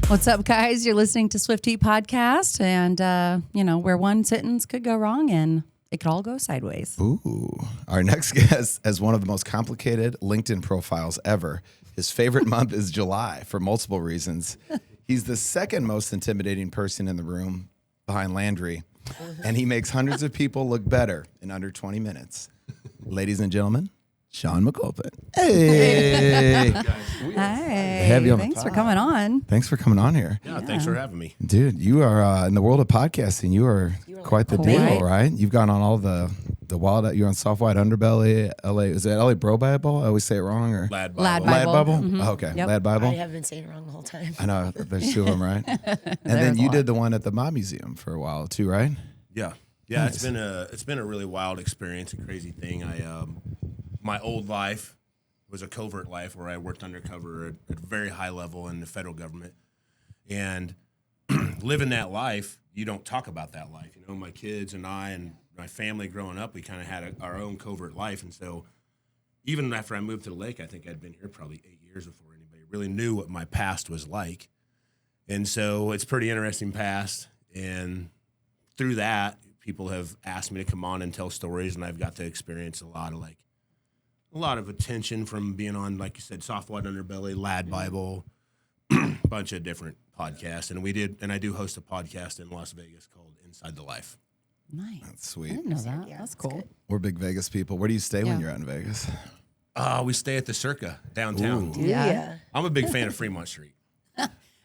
What's up, guys? You're listening to swifTEA podcast, and where one sentence could go wrong and it could all go sideways. Ooh. Our next guest has one of the most complicated LinkedIn profiles ever. His favorite month is July for multiple reasons. He's the second most intimidating person in the room behind Landry, and he makes hundreds of people look better in under 20 minutes. Ladies and gentlemen, Shaun Mcalpin. Hey. Hi. Thanks for coming on. Thanks for coming on here. Yeah, thanks for having me. Dude, you are in the world of podcasting. You are quite the deal, right? You've gone on all the wild, you're on Soft White Underbelly, LA. Is it LA Bro Bible? I always say it wrong. Or Lad Bible. Lad Bible. Mm-hmm. Oh, okay. Yep. Lad Bible. I have been saying it wrong the whole time. I know. There's two of them, right? And then you did the one at the Mob Museum for a while too, right? Yeah. Yeah, nice. It's been a really wild experience, a crazy thing. My old life was a covert life where I worked undercover at a very high level in the federal government. And living that life, you don't talk about that life. You know, my kids and I and my family growing up, we kind of had our own covert life. And so even after I moved to the lake, I think I'd been here probably 8 years before anybody really knew what my past was like. And so it's pretty interesting past. And through that, people have asked me to come on and tell stories, and I've got to experience a lot of attention from being on, like you said, Soft White Underbelly, Lad Bible, bunch of different podcasts. And I do host a podcast in Las Vegas called Inside the Life. Nice. That's sweet. I didn't know that. Yeah, That's cool. good. We're big Vegas people. Where do you stay when you're out in Vegas? We stay at the Circa downtown. Ooh. Yeah. I'm a big fan of Fremont Street.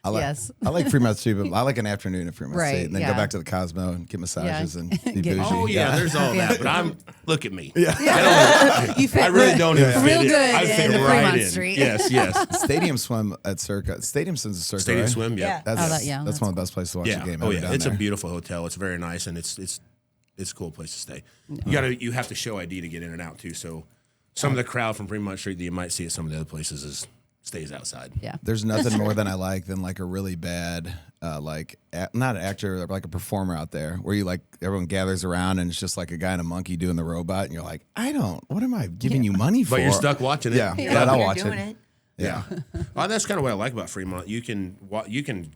I like, Yes. I like Fremont Street, but I like an afternoon at Fremont Right, Street, and then yeah. go back to the Cosmo and get massages and be Get- bougie. Oh, yeah, there's all that. But look at me. Yeah. You fit I really don't even real fit good in. I fit in right Fremont in. Street. Yes. Stadium swim at Circa. Stadium swim's a Circa, Stadium right? swim, yeah. That's, that's that's one of the best places to watch a game ever down It's there. a beautiful hotel. It's very nice, and it's a cool place to stay. You have to show ID to get in and out too. So some of the crowd from Fremont Street that you might see at some of the other places stays outside. Yeah. There's nothing more than I like than like a really bad, not an actor, but like a performer out there where you like everyone gathers around and it's just like a guy and a monkey doing the robot, and you're like, what am I giving you money for? But you're stuck watching it. Yeah, Yeah, I'll you're watch doing it. Yeah. Well, that's kind of what I like about Fremont. You can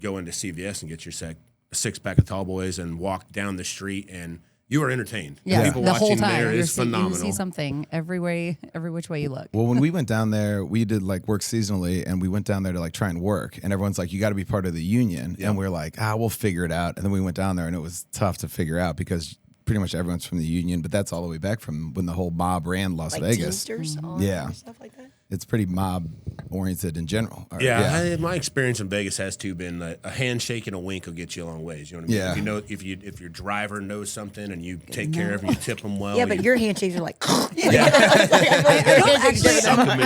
go into CVS and get your a 6-pack of Tall Boys and walk down the street, and you are entertained. Yeah. People The watching whole time. there is You phenomenal. can see something every which way you look. Well, when we went down there, we did like work seasonally, and we went down there to like try and work, and everyone's like, you got to be part of the union. And we're like, we'll figure it out. And then we went down there, and it was tough to figure out because pretty much everyone's from the union, but that's all the way back from when the whole mob ran Las Like Vegas. Teamsters, Yeah. stuff like that. It's pretty mob oriented in general. My experience in Vegas has been a handshake and a wink will get you a long ways. You know what I mean? Yeah. If your driver knows something and you take care of him, you tip them well. Yeah, but your handshakes are like. I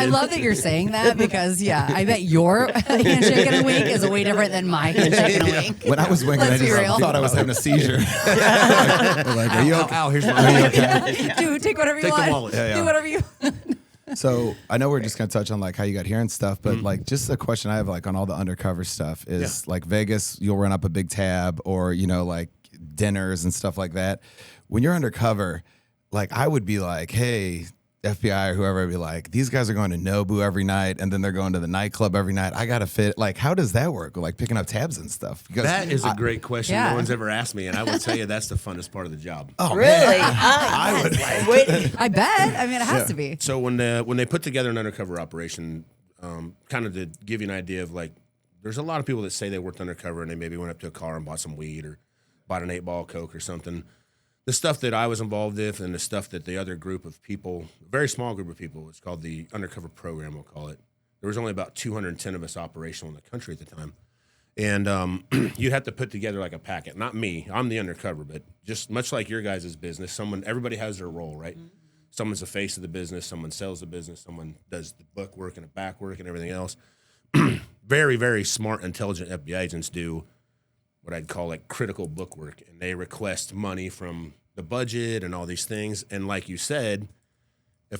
love that you're saying that because, I bet your handshake and a wink is way different than my handshake and a wink. When I was winking, Let's I be real. thought I was having a seizure. like, are you okay? Ow, here's my Dude, take whatever you Take the want. wallet. Yeah. Do whatever you So I know we're just going to touch on like how you got here and stuff, but like just a question I have like on all the undercover stuff is like Vegas, you'll run up a big tab or, like dinners and stuff like that. When you're undercover, like I would be like, hey, FBI or whoever, I'd be like, these guys are going to Nobu every night and then they're going to the nightclub every night. I got to fit. Like, how does that work? Like picking up tabs and stuff. Because That is a great question. Yeah. No one's ever asked me, and I would tell you that's the funnest part of the job. Oh, Really? man. I would. I bet. I mean, it has to be. So when they put together an undercover operation, kind of to give you an idea of like, there's a lot of people that say they worked undercover and they maybe went up to a car and bought some weed or bought an 8-ball of Coke or something. The stuff that I was involved with and the stuff that the other group of people, a very small group of people, it's called the undercover program, we'll call it. There was only about 210 of us operational in the country at the time. And you have to put together like a packet. Not me, I'm the undercover, but just much like your guys' business, everybody has their role, right? Mm-hmm. Someone's the face of the business, someone sells the business, someone does the book work and the back work and everything else. Very, very smart, intelligent FBI agents do what I'd call like critical book work, and they request money from the budget and all these things. And like you said,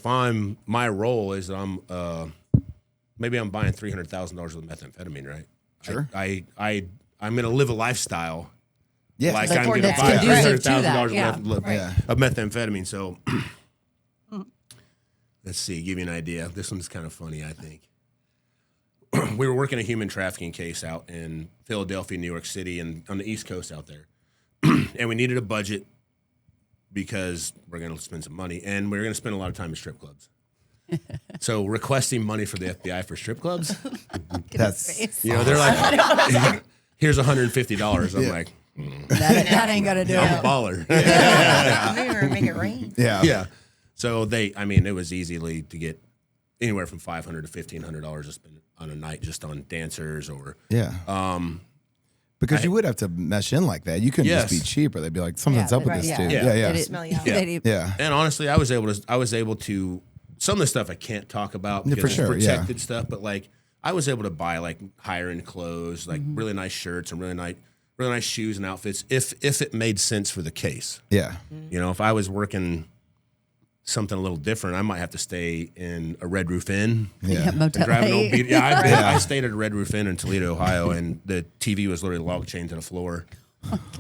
my role is maybe I'm buying $300,000 worth of methamphetamine, right? Sure. I'm going to live a lifestyle like I'm going to that's buy conducive to $300,000 that, worth of methamphetamine. So let's see, give you an idea. This one's kind of funny, I think. we were working a human trafficking case out in Philadelphia, New York City, and on the East Coast out there. And we needed a budget because we're going to spend some money, and we were going to spend a lot of time in strip clubs. So requesting money for the FBI for strip clubs, That's they're like, here's $150. I'm like, that ain't gonna do I'm it. a baller. Maybe make it rain. yeah. So it was easily to get anywhere from $500 to $1,500 to spend on a night just on dancers or Because you would have to mesh in like that. You couldn't just be cheap, or they'd be like, something's up with this dude. Yeah. Smell you out. Yeah. And honestly, I was able to some of the stuff I can't talk about because for sure, it's protected stuff, but like I was able to buy like higher end clothes, like really nice shirts and really nice shoes and outfits if it made sense for the case. Yeah. If I was working something a little different, I might have to stay in a Red Roof Inn. Yeah, Motel Drive an 8. old beat. I stayed at a Red Roof Inn in Toledo, Ohio, and the TV was literally log chained to the floor.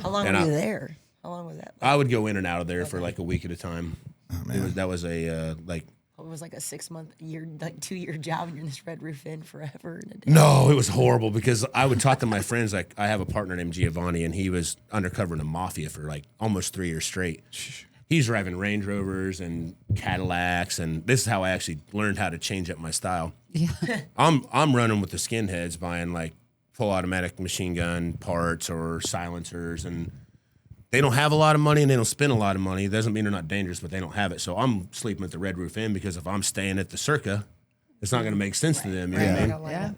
How long were you there? How long was that? I would go in and out of there for like a week at a time. Oh, man. That was a It was like a 6-month, 2-year job, and you're in this Red Roof Inn forever and a day. No, it was horrible because I would talk to my friends. Like I have a partner named Giovanni, and he was undercover in the mafia for like almost 3 years straight. He's driving Range Rovers and Cadillacs, and this is how I actually learned how to change up my style. Yeah. I'm running with the skinheads, buying like full automatic machine gun parts or silencers, and they don't have a lot of money and they don't spend a lot of money. It doesn't mean they're not dangerous, but they don't have it. So I'm sleeping at the Red Roof Inn because if I'm staying at the Circa, it's not going to make sense to them. You know what I mean? Yeah.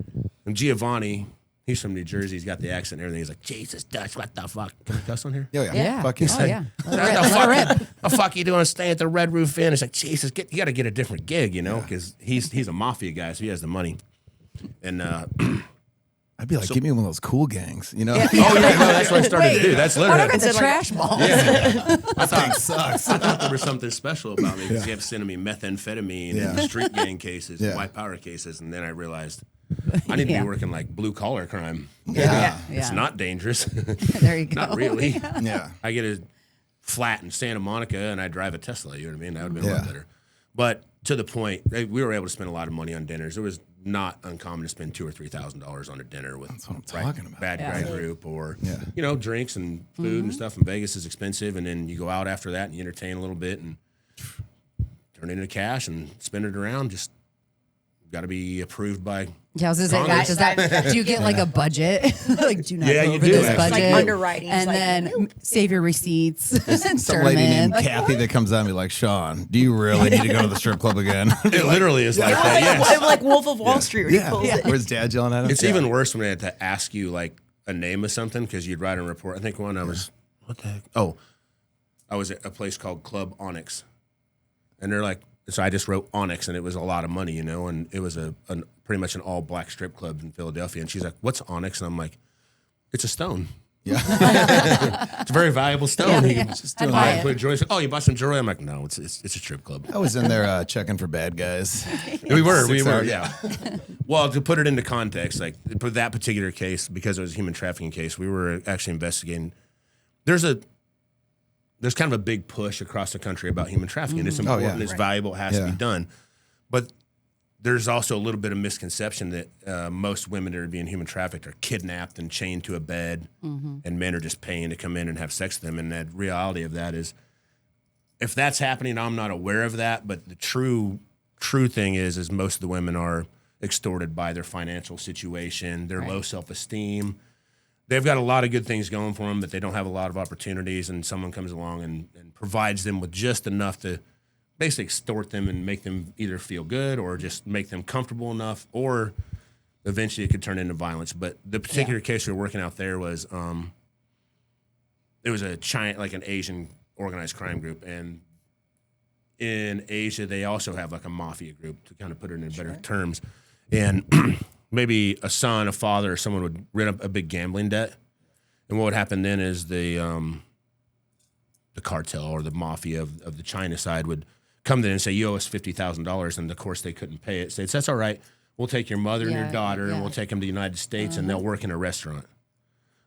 And Giovanni, he's from New Jersey. He's got the accent and everything. He's like, Jesus, Dutch, what the fuck? Can we cuss on here? Yeah. Fuck you. Oh, yeah. What the fuck you doing staying at the Red Roof Inn? It's like, Jesus, you got to get a different gig, because he's a mafia guy, so he has the money. And I'd be like, give me one of those cool gangs, oh yeah, no, that's what I started to do. That's What literally. about the trash balls? I thought sucks. I thought there was something special about me because you have sending me methamphetamine and street gang cases, and white power cases, and then I realized I need to be working like blue collar crime. Yeah. It's not dangerous. There you go. Not really. Yeah. I get a flat in Santa Monica and I drive a Tesla. You know what I mean? That would have been a lot better. But to the point, we were able to spend a lot of money on dinners. It was not uncommon to spend $2,000 or $3,000 on a dinner with That's what I'm talking about. bad guy group or Yeah. drinks and food and stuff. And Vegas is expensive, and then you go out after that and you entertain a little bit and turn it into cash and spend it around. Just got to be approved by. Yeah, I was gonna say, do you get like a budget? Like, do not Yeah, go you over do, this actually. budget. Like underwriting. And It's then save your receipts. Some lady named Kathy that comes out and be like, Shaun, do you really need to go to the strip club again? It literally is like that. Yes. like Wolf of Wall Street. When he pulls it. Where's Dad yelling at him? It's even worse when they had to ask you like a name of something because you'd write a report. I think one I was, what the heck? Oh, I was at a place called Club Onyx, and they're like, so I just wrote Onyx, and it was a lot of money, and it was a pretty much an all black strip club in Philadelphia. And she's like, "What's Onyx?" And I'm like, "It's a stone. Yeah. It's a very valuable stone. You can just I'd buy buy it, it. put jewelry." She's like, "Oh, you bought some jewelry?" I'm like, "No, it's a strip club." I was in there checking for bad guys. We were, 6 hours. yeah. Well, to put it into context, like for that particular case, because it was a human trafficking case, we were actually investigating. There's kind of a big push across the country about human trafficking. It's important, it's valuable, it has to be done. But there's also a little bit of misconception that most women that are being human trafficked are kidnapped and chained to a bed, and men are just paying to come in and have sex with them. And the reality of that is, if that's happening, I'm not aware of that. But the true thing is most of the women are extorted by their financial situation, their low self-esteem. They've got a lot of good things going for them, but they don't have a lot of opportunities, and someone comes along and provides them with just enough to basically extort them and make them either feel good or just make them comfortable enough, or eventually it could turn into violence. But the particular case we were working out there was it was an Asian organized crime group, and in Asia they also have like a mafia group, to kind of put it in better terms. And maybe a son, a father, or someone would rent up a big gambling debt, and what would happen then is the cartel or the mafia of the China side would come in and say, "You owe us $50,000," and of course they couldn't pay it. So that's all right. We'll take your mother and your daughter, and we'll take them to the United States, and they'll work in a restaurant.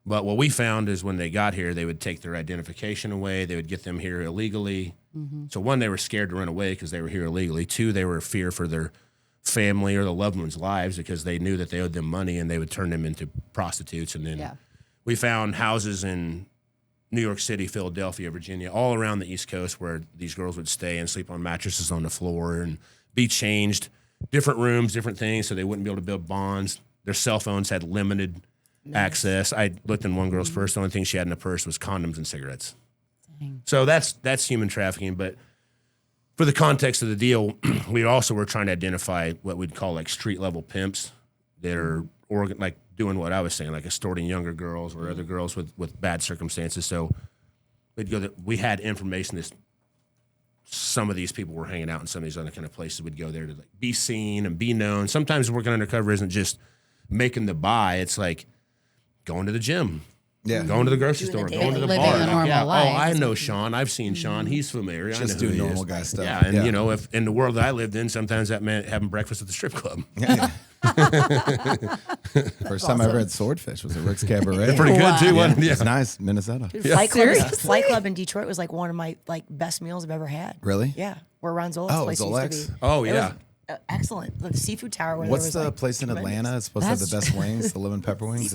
But what we found is when they got here, they would take their identification away. They would get them here illegally. So one, they were scared to run away because they were here illegally. Two, they were fear for their family or the loved ones' lives because they knew that they owed them money and they would turn them into prostitutes. And then we found houses in New York City, Philadelphia, Virginia, all around the East Coast where these girls would stay and sleep on mattresses on the floor and be changed, different rooms, different things, so they wouldn't be able to build bonds. Their cell phones had limited access. I looked in one girl's purse. The only thing she had in the purse was condoms and cigarettes. Dang. So that's human trafficking. But for the context of the deal, we also were trying to identify what we'd call like street level pimps that are like doing what I was saying, like extorting younger girls or other girls with bad circumstances. So we had information that some of these people were hanging out in some of these other kind of places. We'd go there to like be seen and be known. Sometimes working undercover isn't just making the buy. It's like going to the gym. Yeah, going to the grocery store, going to the bar. Oh, I know Shaun. I've seen Shaun. He's familiar. Just do normal guy stuff. Yeah, and you know, if in the world that I lived in, sometimes that meant having breakfast at the strip club. Yeah. First time I ever had swordfish was at Rick's Cabaret. Pretty good too, wasn't it? Yeah. It's nice, Minnesota. Dude, Flight Club in Detroit was like one of my best meals I've ever had. Really? Yeah, where Ron Zolak's place used to be. Oh yeah. Excellent. The seafood tower. What's the place in Atlanta? It's supposed to have the best wings, the lemon pepper wings.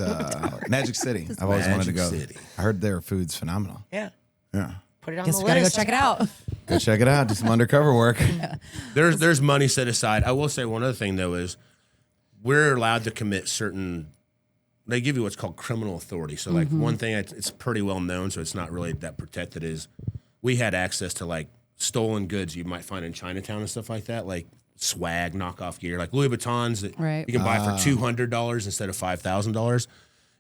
Magic City. I've always wanted to go. I heard their food's phenomenal. Yeah. Yeah. Put it on Guess the we gotta list. go check it out. Go check it out. Do some undercover work. There's money set aside. I will say one other thing though is we're allowed to commit certain. They give you what's called criminal authority. So like one thing, it's pretty well known, so it's not really that protected. Is we had access to like stolen goods you might find in Chinatown and stuff like that, like swag, knockoff gear, like Louis Vuittons that you can buy for $200 instead of $5,000,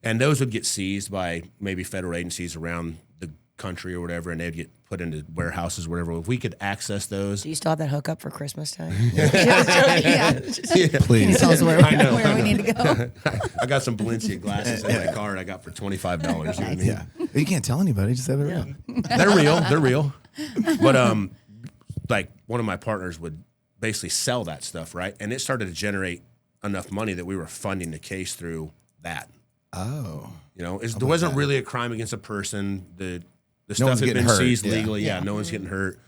and those would get seized by maybe federal agencies around the country or whatever, and they'd get put into warehouses, or whatever. If we could access those, Do you still have that hookup for Christmas time? Please. Tell us where we need to go. I got some Balenciaga glasses in my car I got for $25. You know what I mean? Yeah. You can't tell anybody. Just have it around. They're real. They're real. But like one of my partners would basically sell that stuff, right? And it started to generate enough money that we were funding the case through that. Oh. You know, there wasn't really a crime against a person. The No stuff one's had getting been hurt. seized Yeah. legally. Yeah, no one's getting hurt.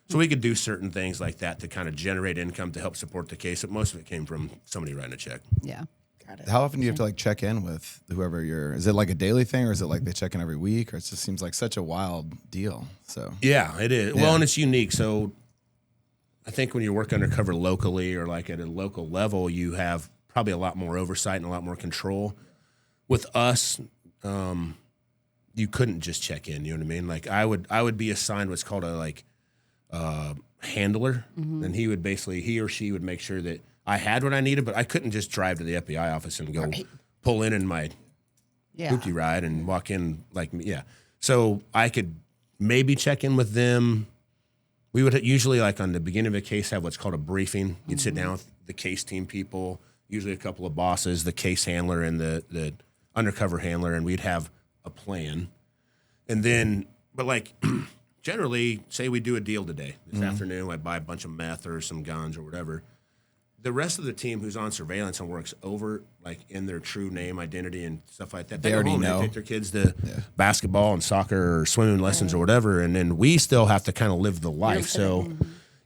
So we could do certain things like that to kind of generate income to help support the case. But most of it came from somebody writing a check. Yeah. How often do you have to like check in with whoever is it like a daily thing, or is it like they check in every week, or it just seems like such a wild deal? So Yeah, it is. Well, and it's unique. So I think when you work undercover locally or like at a local level, you have probably a lot more oversight and a lot more control. With us, you couldn't just check in. You know what I mean? Like I would be assigned what's called a handler, and he or she would make sure that I had what I needed, but I couldn't just drive to the FBI office and go pull in my hoopty ride and walk in like me. Yeah. So I could maybe check in with them. We would usually, like on the beginning of a case, have what's called a briefing. You'd sit down with the case team people, usually a couple of bosses, the case handler and the undercover handler, and we'd have a plan. And then, but like generally, say we do a deal today, this afternoon, I buy a bunch of meth or some guns or whatever. The rest of the team who's on surveillance and works over, like in their true name, identity, and stuff like that, they already know. They take their kids to basketball and soccer or swimming lessons or whatever, and then we still have to kind of live the life. So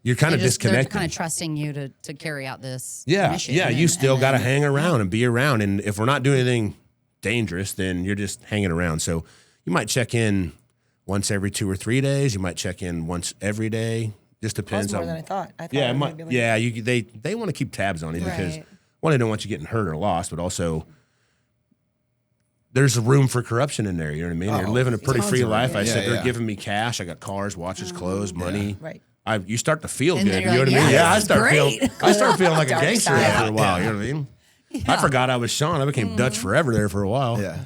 you're kind of disconnected. They're kind of trusting you to carry out this mission. Yeah, you still got to hang around and be around. And if we're not doing anything dangerous, then you're just hanging around. So you might check in once every 2 or 3 days. You might check in once every day. Just depends more on. than I thought. Yeah, it might be like they want to keep tabs on you because one, they don't want you getting hurt or lost, but also there's a room for corruption in there. You know what I mean? You're living a pretty free life. I said they're giving me cash. I got cars, watches, clothes, money. Right. You start to feel And good. then You know you're what I like, mean? yeah, I this is start great. feeling like a Dark gangster side. after a while. You know what I mean? I forgot I was Shaun. I became Dutch forever there for a while. yeah.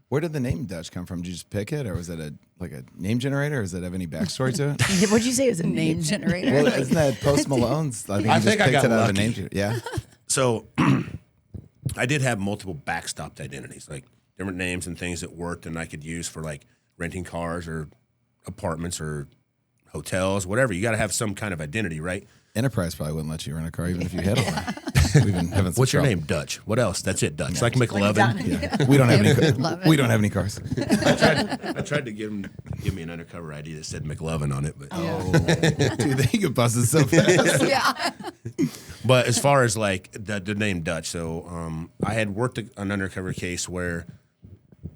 Where did the name Dutch come from? Did you just pick it, or was it a name generator, or does it have any backstory to it? What'd you say? It was a Name generator. Well, isn't that Post Malone's? I think I he just think I picked got it out of a lucky. name. Yeah. So I did have multiple backstopped identities, like different names and things that worked and I could use for like renting cars or apartments or hotels, whatever. You got to have some kind of identity, right? Enterprise probably wouldn't let you rent a car even if you had one. We've been having some What's your trouble. name? Dutch. What else? That's it, Dutch. Like McLovin. Yeah. We don't have any. Love it. We don't have any cars. I tried to give me an undercover ID that said McLovin on it, but Dude, they get busted so fast. Yeah. But as far as like the name Dutch, so I had worked an undercover case where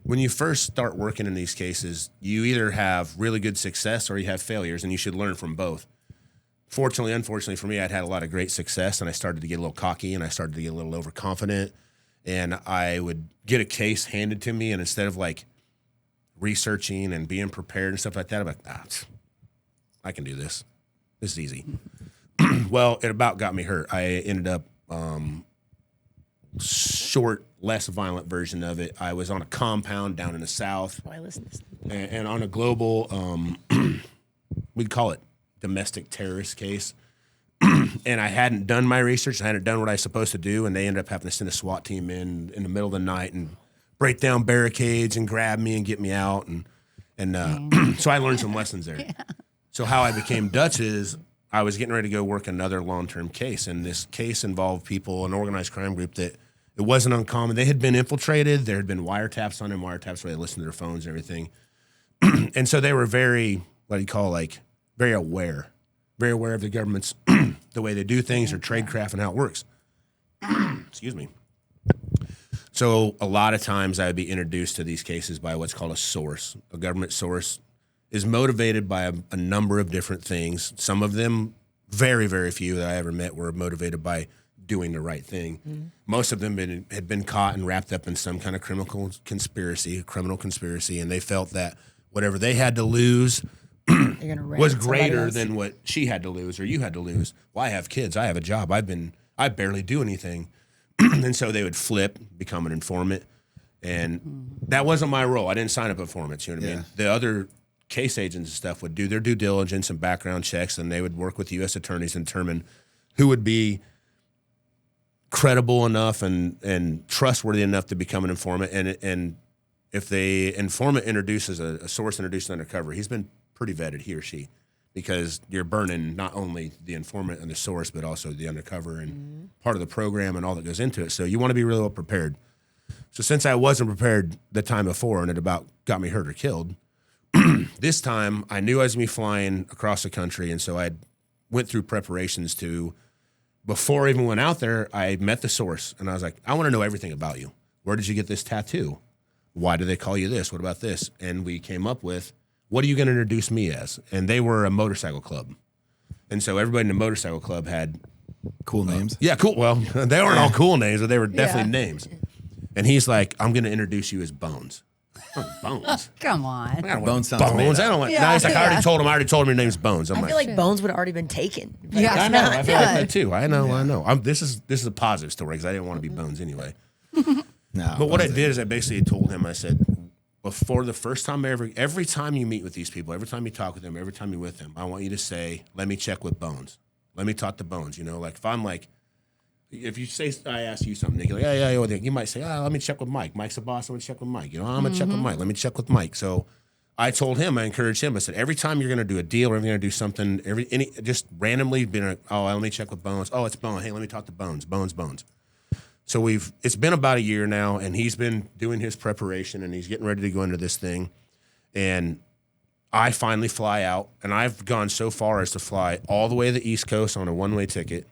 when you first start working in these cases, you either have really good success or you have failures, and you should learn from both. Fortunately, unfortunately for me, I'd had a lot of great success, and I started to get a little cocky, and I started to get a little overconfident, and I would get a case handed to me, and instead of like researching and being prepared and stuff like that, I'm like, I can do this. This is easy. Well, it about got me hurt. I ended up short, less violent version of it. I was on a compound down in the South. Oh, I listened to this. And on a global, we'd call it domestic terrorist case. And I hadn't done my research. I hadn't done what I was supposed to do. And they ended up having to send a SWAT team in the middle of the night and break down barricades and grab me and get me out. And so I learned some lessons there. Yeah. So how I became Dutch is I was getting ready to go work another long-term case. And this case involved people, an organized crime group that it wasn't uncommon. They had been infiltrated. There had been wiretaps on them, wiretaps where they listened to their phones and everything. And so they were very, what do you call, like, very aware of the government's, the way they do things, or tradecraft and how it works. Excuse me. So a lot of times I would be introduced to these cases by what's called a source. A government source is motivated by a number of different things. Some of them, very, very few that I ever met, were motivated by doing the right thing. Mm-hmm. Most of them had been caught and wrapped up in some kind of criminal conspiracy, and they felt that whatever they had to lose was greater than what she had to lose or you had to lose. Well, I have kids. I have a job. I barely do anything. And so they would flip, become an informant. And that wasn't my role. I didn't sign up informants, you know what I mean? The other case agents and stuff would do their due diligence and background checks, and they would work with U.S. attorneys and determine who would be credible enough and trustworthy enough to become an informant. And if the informant introduces a source introduced undercover, he's been pretty vetted, he or she, because you're burning not only the informant and the source, but also the undercover and part of the program and all that goes into it. So you want to be really well prepared. So since I wasn't prepared the time before and it about got me hurt or killed, this time I knew I was going to be flying across the country. And so I went through preparations to, before I even went out there, I met the source and I was like, I want to know everything about you. Where did you get this tattoo? Why do they call you this? What about this? And we came up with, what are you going to introduce me as? And they were a motorcycle club. And so everybody in the motorcycle club had cool names. Yeah, cool. Well, they weren't all cool names, but they were definitely names. And he's like, I'm going to introduce you as Bones. Bones. Come on. Bones sounds Bones. I don't want. No, he's like, I already told him your name's Bones. I feel like Bones would have already been taken. Yeah, I know. I feel like that too. I know. This is a positive story because I didn't want to be Bones anyway. No. But what I did is I basically told him, I said, before the first time every time you meet with these people, every time you talk with them, every time you're with them, I want you to say, let me check with Bones. Let me talk to Bones. You know, like if I'm like, if you say, I ask you something, they go, yeah, you might say, let me check with Mike. Mike's the boss. I'm going to check with Mike. You know, I'm going to check with Mike. Let me check with Mike. So I told him, I encouraged him. I said, every time you're going to do a deal or you're going to do something, just randomly being like, let me check with Bones. Oh, it's Bones. Hey, let me talk to Bones. Bones. So it's been about a year now, and he's been doing his preparation, and he's getting ready to go into this thing. And I finally fly out, and I've gone so far as to fly all the way to the East Coast on a one-way ticket.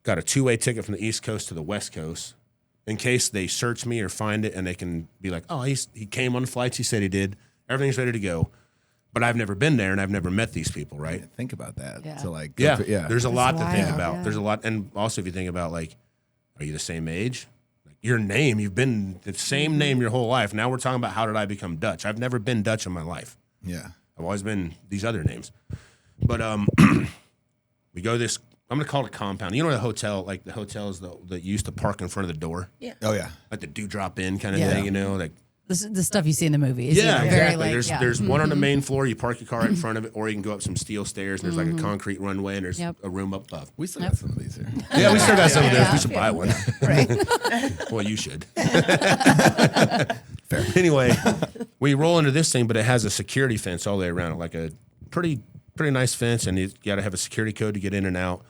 Got a two-way ticket from the East Coast to the West Coast in case they search me or find it, and they can be like, oh, he came on the flights he said he did. Everything's ready to go. But I've never been there, and I've never met these people, right? Think about that. Yeah. So like, there's a lot to think about. Yeah. There's a lot, and also if you think about like, are you the same age? Like your name, you've been the same name your whole life. Now we're talking about how did I become Dutch? I've never been Dutch in my life. Yeah. I've always been these other names. But we go to this, I'm going to call it a compound. You know the hotel, like the hotels that you used to park in front of the door? Yeah. Oh, yeah. Like the drop in kind of thing, you know? Like The stuff you see in the movies. yeah, you know, exactly. very, like, There's one on the main floor. You park your car right in front of it, or you can go up some steel stairs. And there's like a concrete runway, and there's a room up above. We still got some of these here. Yeah, we still got some of those. We should buy one. Right. Well, you should. Fair. Anyway, we roll into this thing, but it has a security fence all the way around it, like a pretty nice fence, and you got to have a security code to get in and out.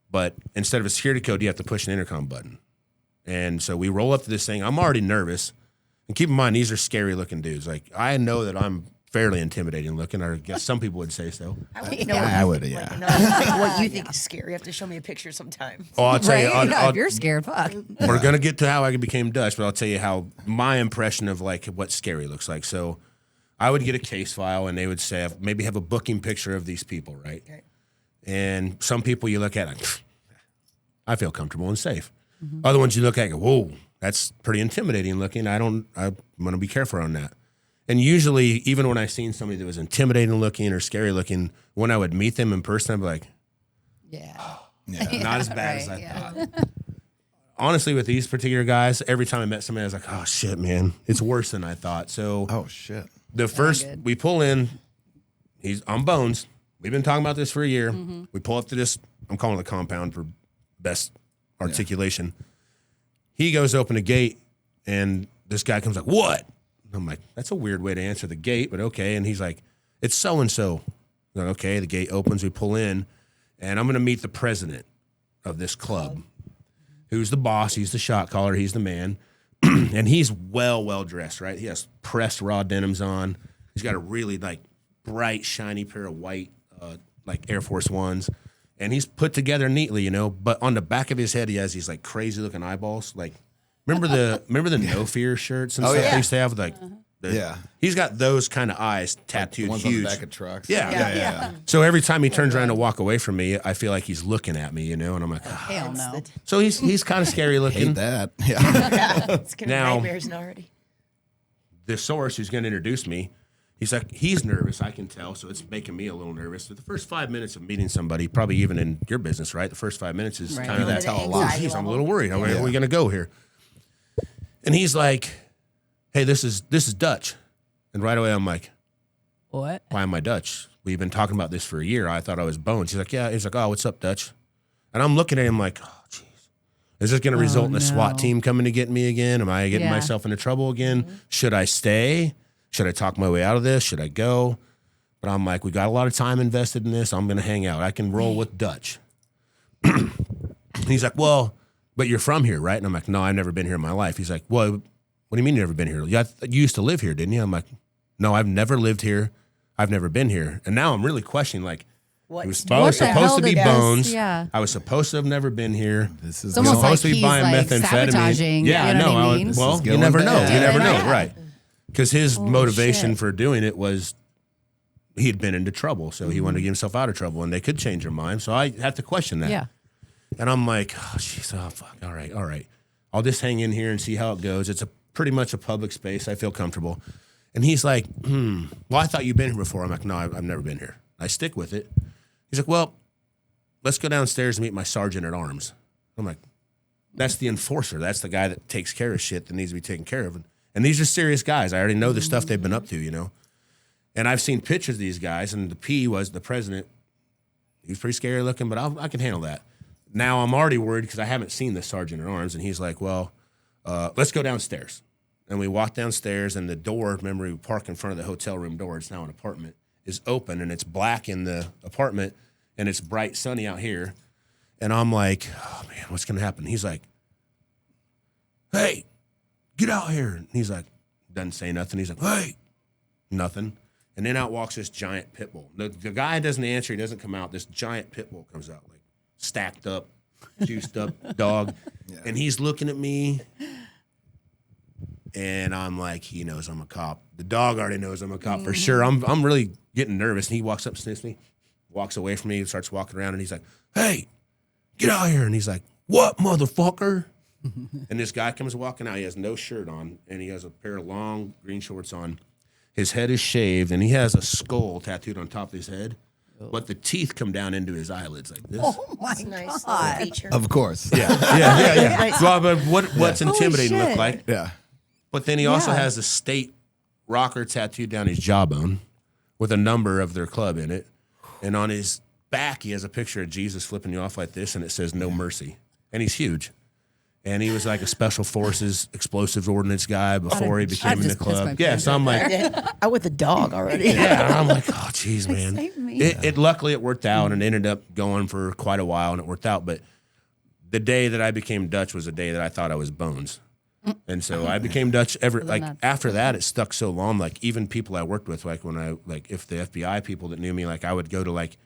But instead of a security code, you have to push an intercom button. And so we roll up to this thing. I'm already nervous. And keep in mind, these are scary looking dudes. Like, I know that I'm fairly intimidating looking. Or I guess some people would say so. I want to know I would, like, yeah. no, like, what you think is scary. You have to show me a picture sometime. Oh, I'll tell you. Right? If you're scared, fuck. We're gonna get to how I became Dutch, but I'll tell you how my impression of like what scary looks like. So, I would get a case file, and they would say maybe have a booking picture of these people, right? And some people you look at, like, I feel comfortable and safe. Other ones you look at, and go, whoa, that's pretty intimidating looking. I'm gonna be careful on that. And usually, even when I seen somebody that was intimidating looking or scary looking, when I would meet them in person, I'd be like, Yeah. not as bad as I yeah. thought. Honestly, with these particular guys, every time I met somebody, I was like, oh, shit, man. It's worse than I thought. So Oh shit. the first, good. we pull in, he's on Bones. We've been talking about this for a year. We pull up to this, I'm calling it the compound for best articulation. He goes to open the gate, and this guy comes like, what? I'm like, that's a weird way to answer the gate, but okay. And he's like, it's so-and-so. I'm like, okay, the gate opens, we pull in, and I'm going to meet the president of this club, who's the boss. He's the shot caller. He's the man. And he's well dressed, right? He has pressed raw denims on. He's got a really, like, bright, shiny pair of white, like, Air Force Ones. And he's put together neatly, you know, but on the back of his head, he has these, like, crazy-looking eyeballs, like, Remember the No Fear shirts and stuff they used to have? Like, he's got those kind of eyes tattooed Ones huge. on the back of trucks. Yeah. So every time he turns around to walk away from me, I feel like he's looking at me, you know, and I'm like, oh. Hell no. So he's kind of scary looking. Hate that. Yeah. It's giving Now- nightmares already. The source who's going to introduce me, he's like, he's nervous, I can tell, so it's making me a little nervous. But the first 5 minutes of meeting somebody, probably even in your business, right? The first 5 minutes is Right. kind of that. Tell a lot. Geez, I'm a little worried. Where are we going to go here? And he's like, hey, this is Dutch. And right away I'm like, What? why am I Dutch? We've been talking about this for a year. I thought I was Bones. He's like, yeah. He's like, oh, what's up, Dutch? And I'm looking at him like, oh, jeez. Is this going to result in a SWAT team coming to get me again? Am I getting myself into trouble again? Should I stay? Should I talk my way out of this? Should I go? But I'm like, we got a lot of time invested in this. I'm going to hang out. I can roll with Dutch. He's like, well, but you're from here, right? And I'm like, no, I've never been here in my life. He's like, well, what do you mean you've never been here? Yeah, you used to live here, didn't you? I'm like, no, I've never lived here. I've never been here. And now I'm really questioning, like, What? I was What the hell supposed to be did Bones. this- yeah. I was supposed to have never been here. This is It's almost supposed like to be he's buying like methamphetamine. sabotaging. Yeah, you know no, what I mean? well, is you going never know. bad. You never know, Yeah. right? Because his motivation shit. for doing it was he had been into trouble, so he wanted to get himself out of trouble, and they could change their mind. So I have to question that. Yeah. And I'm like, oh, jeez, oh, fuck. All right. I'll just hang in here and see how it goes. It's pretty much a public space. I feel comfortable. And he's like, well, I thought you'd been here before. I'm like, no, I've never been here. I stick with it. He's like, well, let's go downstairs and meet my sergeant at arms. I'm like, that's the enforcer. That's the guy that takes care of shit that needs to be taken care of. And these are serious guys. I already know the stuff they've been up to, you know. And I've seen pictures of these guys, and the P was the president. He was pretty scary looking, but I can handle that. Now I'm already worried because I haven't seen the sergeant at arms, and he's like, well, let's go downstairs. And we walk downstairs, and the door, remember we park in front of the hotel room door, it's now an apartment, is open, and it's black in the apartment, and it's bright sunny out here. And I'm like, oh, man, what's going to happen? He's like, hey, get out here. And he's like, doesn't say nothing. He's like, hey, nothing. And then out walks this giant pit bull. The guy doesn't answer. He doesn't come out. This giant pit bull comes out, like stacked up, juiced up dog. Yeah. And he's looking at me. And I'm like, he knows I'm a cop. The dog already knows I'm a cop for sure. I'm really getting nervous. And he walks up, sniffs me, walks away from me, starts walking around. And he's like, hey, get out here. And he's like, what, motherfucker? And this guy comes walking out. He has no shirt on, and he has a pair of long green shorts on. His head is shaved, and he has a skull tattooed on top of his head. But the teeth come down into his eyelids like this. Oh my Nice God. little feature. Of course. Yeah. Well, but what's intimidating shit. look like? Yeah. But then he also Yeah. has a state rocker tattooed down his jawbone with a number of their club in it. And on his back, he has a picture of Jesus flipping you off like this, and it says no mercy. And he's huge. And he was like a special forces explosives ordnance guy before he became in the just pissed my club. Yeah, pants so I'm like, I with the dog already. yeah, and I'm like, oh, geez, man. save me. It luckily it worked out, and it ended up going for quite a while, and it worked out. But the day that I became Dutch was the day that I thought I was Bones. And so I became Dutch that's- after that, it stuck so long. Like even people I worked with, like when if the FBI people that knew me, like I would go to like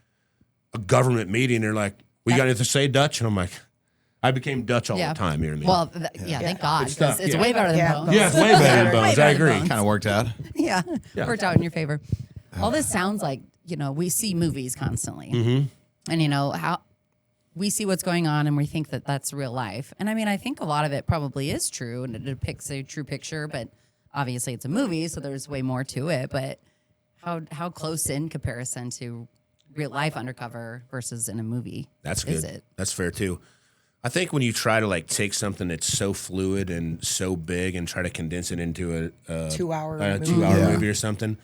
a government meeting, they're like, "We got anything to say, Dutch?" And I'm like, I became Dutch all the time. You know what I mean? Well, thank God. stuck, It's yeah. way better than bones. Yeah, it's way better than bones. I agree. Kind of worked out. Yeah, worked out in your favor. All this sounds like, we see movies constantly. And, how we see what's going on and we think that that's real life. And I mean, I think a lot of it probably is true and it depicts a true picture, but obviously it's a movie, so there's way more to it. But how close in comparison to real life undercover versus in a movie That's good. is it? That's fair too. I think when you try to like take something that's so fluid and so big and try to condense it into a 2 hour movie. movie. Movie or something,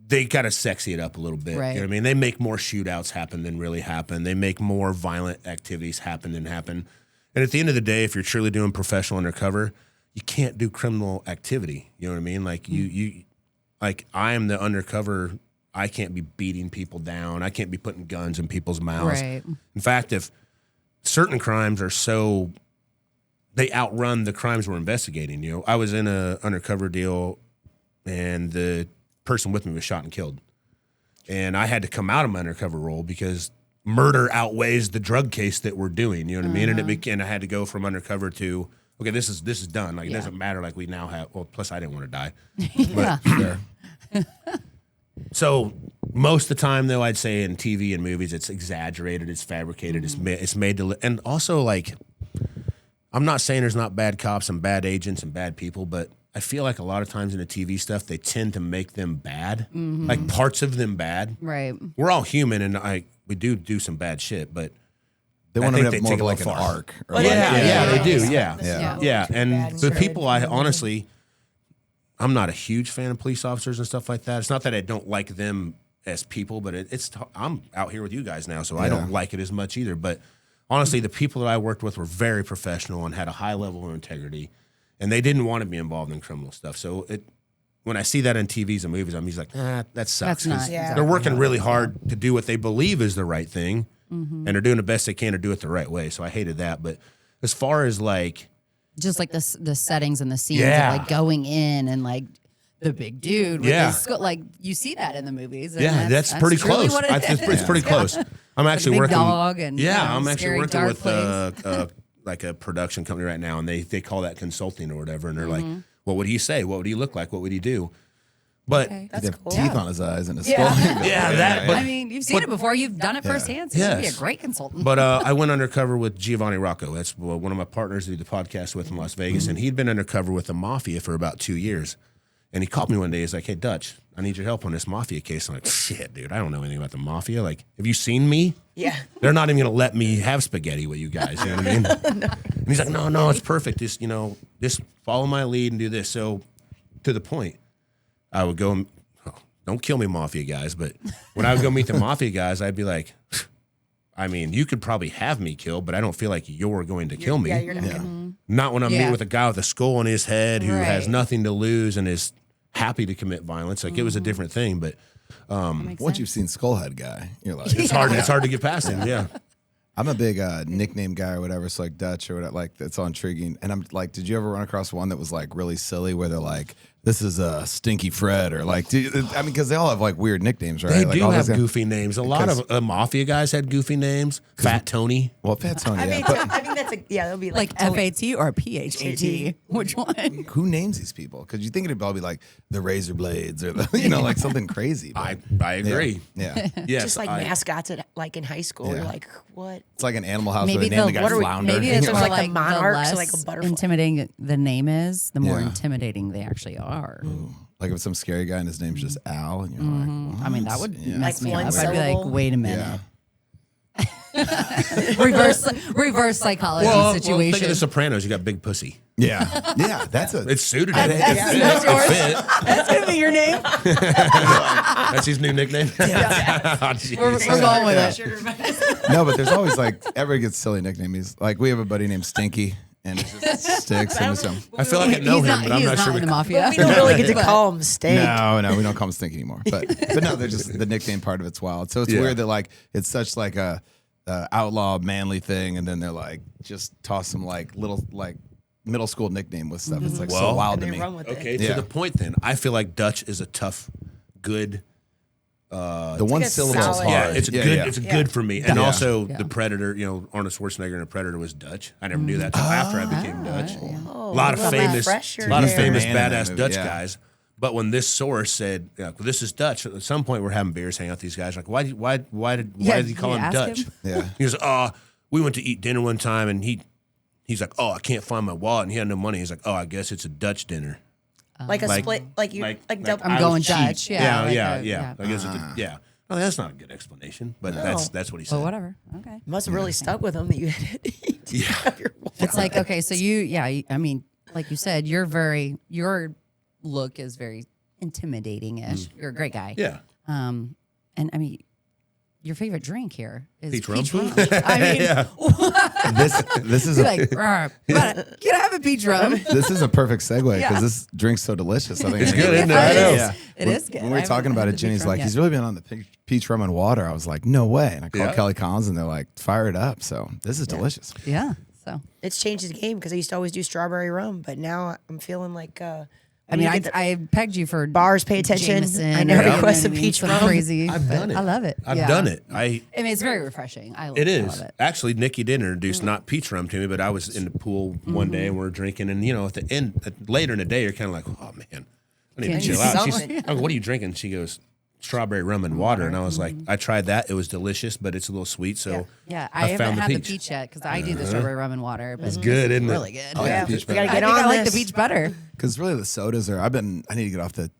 they gotta sexy it up a little bit. Right. You know what I mean? They make more shootouts happen than really happen. They make more violent activities happen than happen. And at the end of the day, if you're truly doing professional undercover, you can't do criminal activity. You know what I mean? Like you like I am the undercover. I can't be beating people down. I can't be putting guns in people's mouths. Right. In fact, if certain crimes are they outrun the crimes we're investigating. I was in a undercover deal and the person with me was shot and killed. And I had to come out of my undercover role because murder outweighs the drug case that we're doing. You know what I mean? And I had to go from undercover to, okay, this is done. Like, it doesn't matter. Like, we now have, well, plus I didn't want to die. But, so most of the time, though, I'd say in TV and movies, it's exaggerated, it's fabricated, it's made to, and also like, I'm not saying there's not bad cops and bad agents and bad people, but I feel like a lot of times in the TV stuff, they tend to make them bad, like parts of them bad. Right. We're all human, and we do some bad shit, but They I want to think have they more take of it like an far. arc. Or Well, like, they do, Yeah. yeah. And Bad the and people good. I honestly, I'm not a huge fan of police officers and stuff like that. It's not that I don't like them as people, but I'm out here with you guys now, so I don't like it as much either. But honestly, the people that I worked with were very professional and had a high level of integrity, and they didn't want to be involved in criminal stuff. So when I see that in TVs and movies, I'm just like, that sucks. That's not 'Cause Yeah. They're working really hard to do what they believe is the right thing, and they're doing the best they can to do it the right way. So I hated that. But as far as like, Just like the settings and the scenes Yeah. of like going in and like the big dude. With Yeah. his like you see that in the movies. And yeah, that's pretty truly close. what it is. It's pretty close. I'm actually big working. dog and, I'm actually scary working dark with place. like a production company right now, and they call that consulting or whatever. And they're like, Mm-hmm. "What would he say? What would he look like? What would he do?" But Okay. He'd have cool. teeth on his eyes and his Yeah. skull. that. But I mean, you've seen it before. You've done it firsthand. So you should be Yes. a great consultant. But I went undercover with Giovanni Rocco. That's one of my partners who did the podcast with in Las Vegas, and he'd been undercover with the mafia for about 2 years. And he called me one day. He's like, "Hey, Dutch, I need your help on this mafia case." I'm like, "Shit, dude, I don't know anything about the mafia. Like, have you seen me? Yeah. They're not even going to let me have spaghetti with you guys." You know what I mean? And he's like, no, it's perfect. Just follow my lead and do this. So to the point, I would go, don't kill me, mafia guys. But when I would go meet the mafia guys, I'd be like, I mean, you could probably have me killed, but I don't feel like you're going to kill me. Yeah, you're not gonna. Not when I'm Yeah. meeting with a guy with a skull on his head who has Right. nothing to lose and is happy to commit violence. Like, it was a different thing, but Once you've seen Skullhead Guy, you're like, it's hard. It's hard to get past him. Yeah. I'm a big nickname guy or whatever. So like Dutch or whatever, like that's all intriguing. And I'm like, did you ever run across one that was like really silly where they're like, this is a Stinky Fred or like, because they all have like weird nicknames, right? They like, do all have those guys- goofy names. A lot of mafia guys had goofy names. Fat Tony. Well, Fat Tony, I yeah. mean, But I think that's that'll be like FAT or PHAT? Which one? who names these people? Because you think it'd all be like the Razor Blades or the, like something crazy. But I agree. yeah. Yes, just like mascots at like in high school. Yeah. You're like, what? It's like an Animal House Maybe where they name the guy what are we- Flounder. Maybe it's It more was like like the monarchs, the less like a butterfly. intimidating the name is, the more Yeah. intimidating they actually are. Like if some scary guy and his name's just Al, and you're like, I mean, that would Yeah. mess Like me one up. I'd be like, syllable? wait a yeah. minute. reverse psychology Well, think situation. of The Sopranos. You got Big Pussy. Yeah. Yeah. That's a, It suited That's- it. that's- It that's fit. yours. It fit. That's gonna be your name. That's his new nickname. Oh, jeez. We're going with it. no, but there's always like, everybody gets silly nickname. He's like, we have a buddy named Stinky, and it just sticks. And it's I feel like I know He's him, but I'm he not is sure. in the we- mafia. We don't really get to But- call him Steak. no, we don't call him Stinky anymore. But no, they're just the nickname part of it's wild. So it's Yeah. weird that like it's such like a outlaw manly thing, and then they're like just toss some like little like middle school nickname with stuff. It's like so Well, wild And to they me. run with it. Okay, Yeah. to the point then. I feel like Dutch is a tough, good. The one like a syllable is solid- hard. Yeah, it's yeah, good. yeah. It's good for me. And Yeah. also Yeah. the Predator. You know, Arnold Schwarzenegger in the Predator was Dutch. I never knew that till after I became Dutch. Oh, A lot of a little bit famous, fresher lot of there. famous Man in that badass movie, Dutch yeah. guys. But when this source said, well, "This is Dutch," at some point we're having beers, hanging out with these guys. Like, why did he call you him ask Dutch? him? Yeah. He goes, we went to eat dinner one time, and he's like, I can't find my wallet, and he had no money. He's like, I guess it's a Dutch dinner. Like a Like- split, like you, like double. I'm I going was cheap. Dutch, yeah, like yeah. a- yeah. I guess it's yeah. No, that's not a good explanation, but that's what he said. But whatever. Okay. Must have really stuck with him that you had to eat. Yeah. It's like, okay, so I mean, like you said, your look is very intimidating-ish. You're a great guy. Yeah. And I mean, your favorite drink here is Peach rum? I mean, This is you're a like, can I have a peach rum? this is a perfect segue because Yeah. this drink's so delicious. I think It's I good, need to- isn't it? I know. Yeah. It is good. When we I were talking haven't about had it, the Jenny's peach like, rum he's yet. really been on the peach rum and water. I was like, no way. And I called Yeah. Kelly Collins and they're like, fire it up. So this is delicious. Yeah. So, It's changed the game because I used to always do strawberry rum, but now I'm feeling like. I mean, I pegged you for Bars pay attention. Jameson I never or, you know request what a I mean, peach some rum. Crazy. I've but done it. I love it. I've Yeah. done it. I mean, it's very refreshing. I It love is. it. Actually, Nikki did introduce not peach rum to me, but I was in the pool one day and we are drinking, and at the end, later in the day, you're kind of like, oh man, I need Can't to you chill out. She's, something? I go, what are you drinking? She goes, strawberry rum and water, and I was like, I tried that. It was delicious, but it's a little sweet. So Yeah, I haven't found had the peach yet because I do the strawberry rum and water. But it's good, isn't it? really good. I like Yeah, the peach we gotta better. get I think on I like this. the peach better. Because really the sodas are, I need to get off the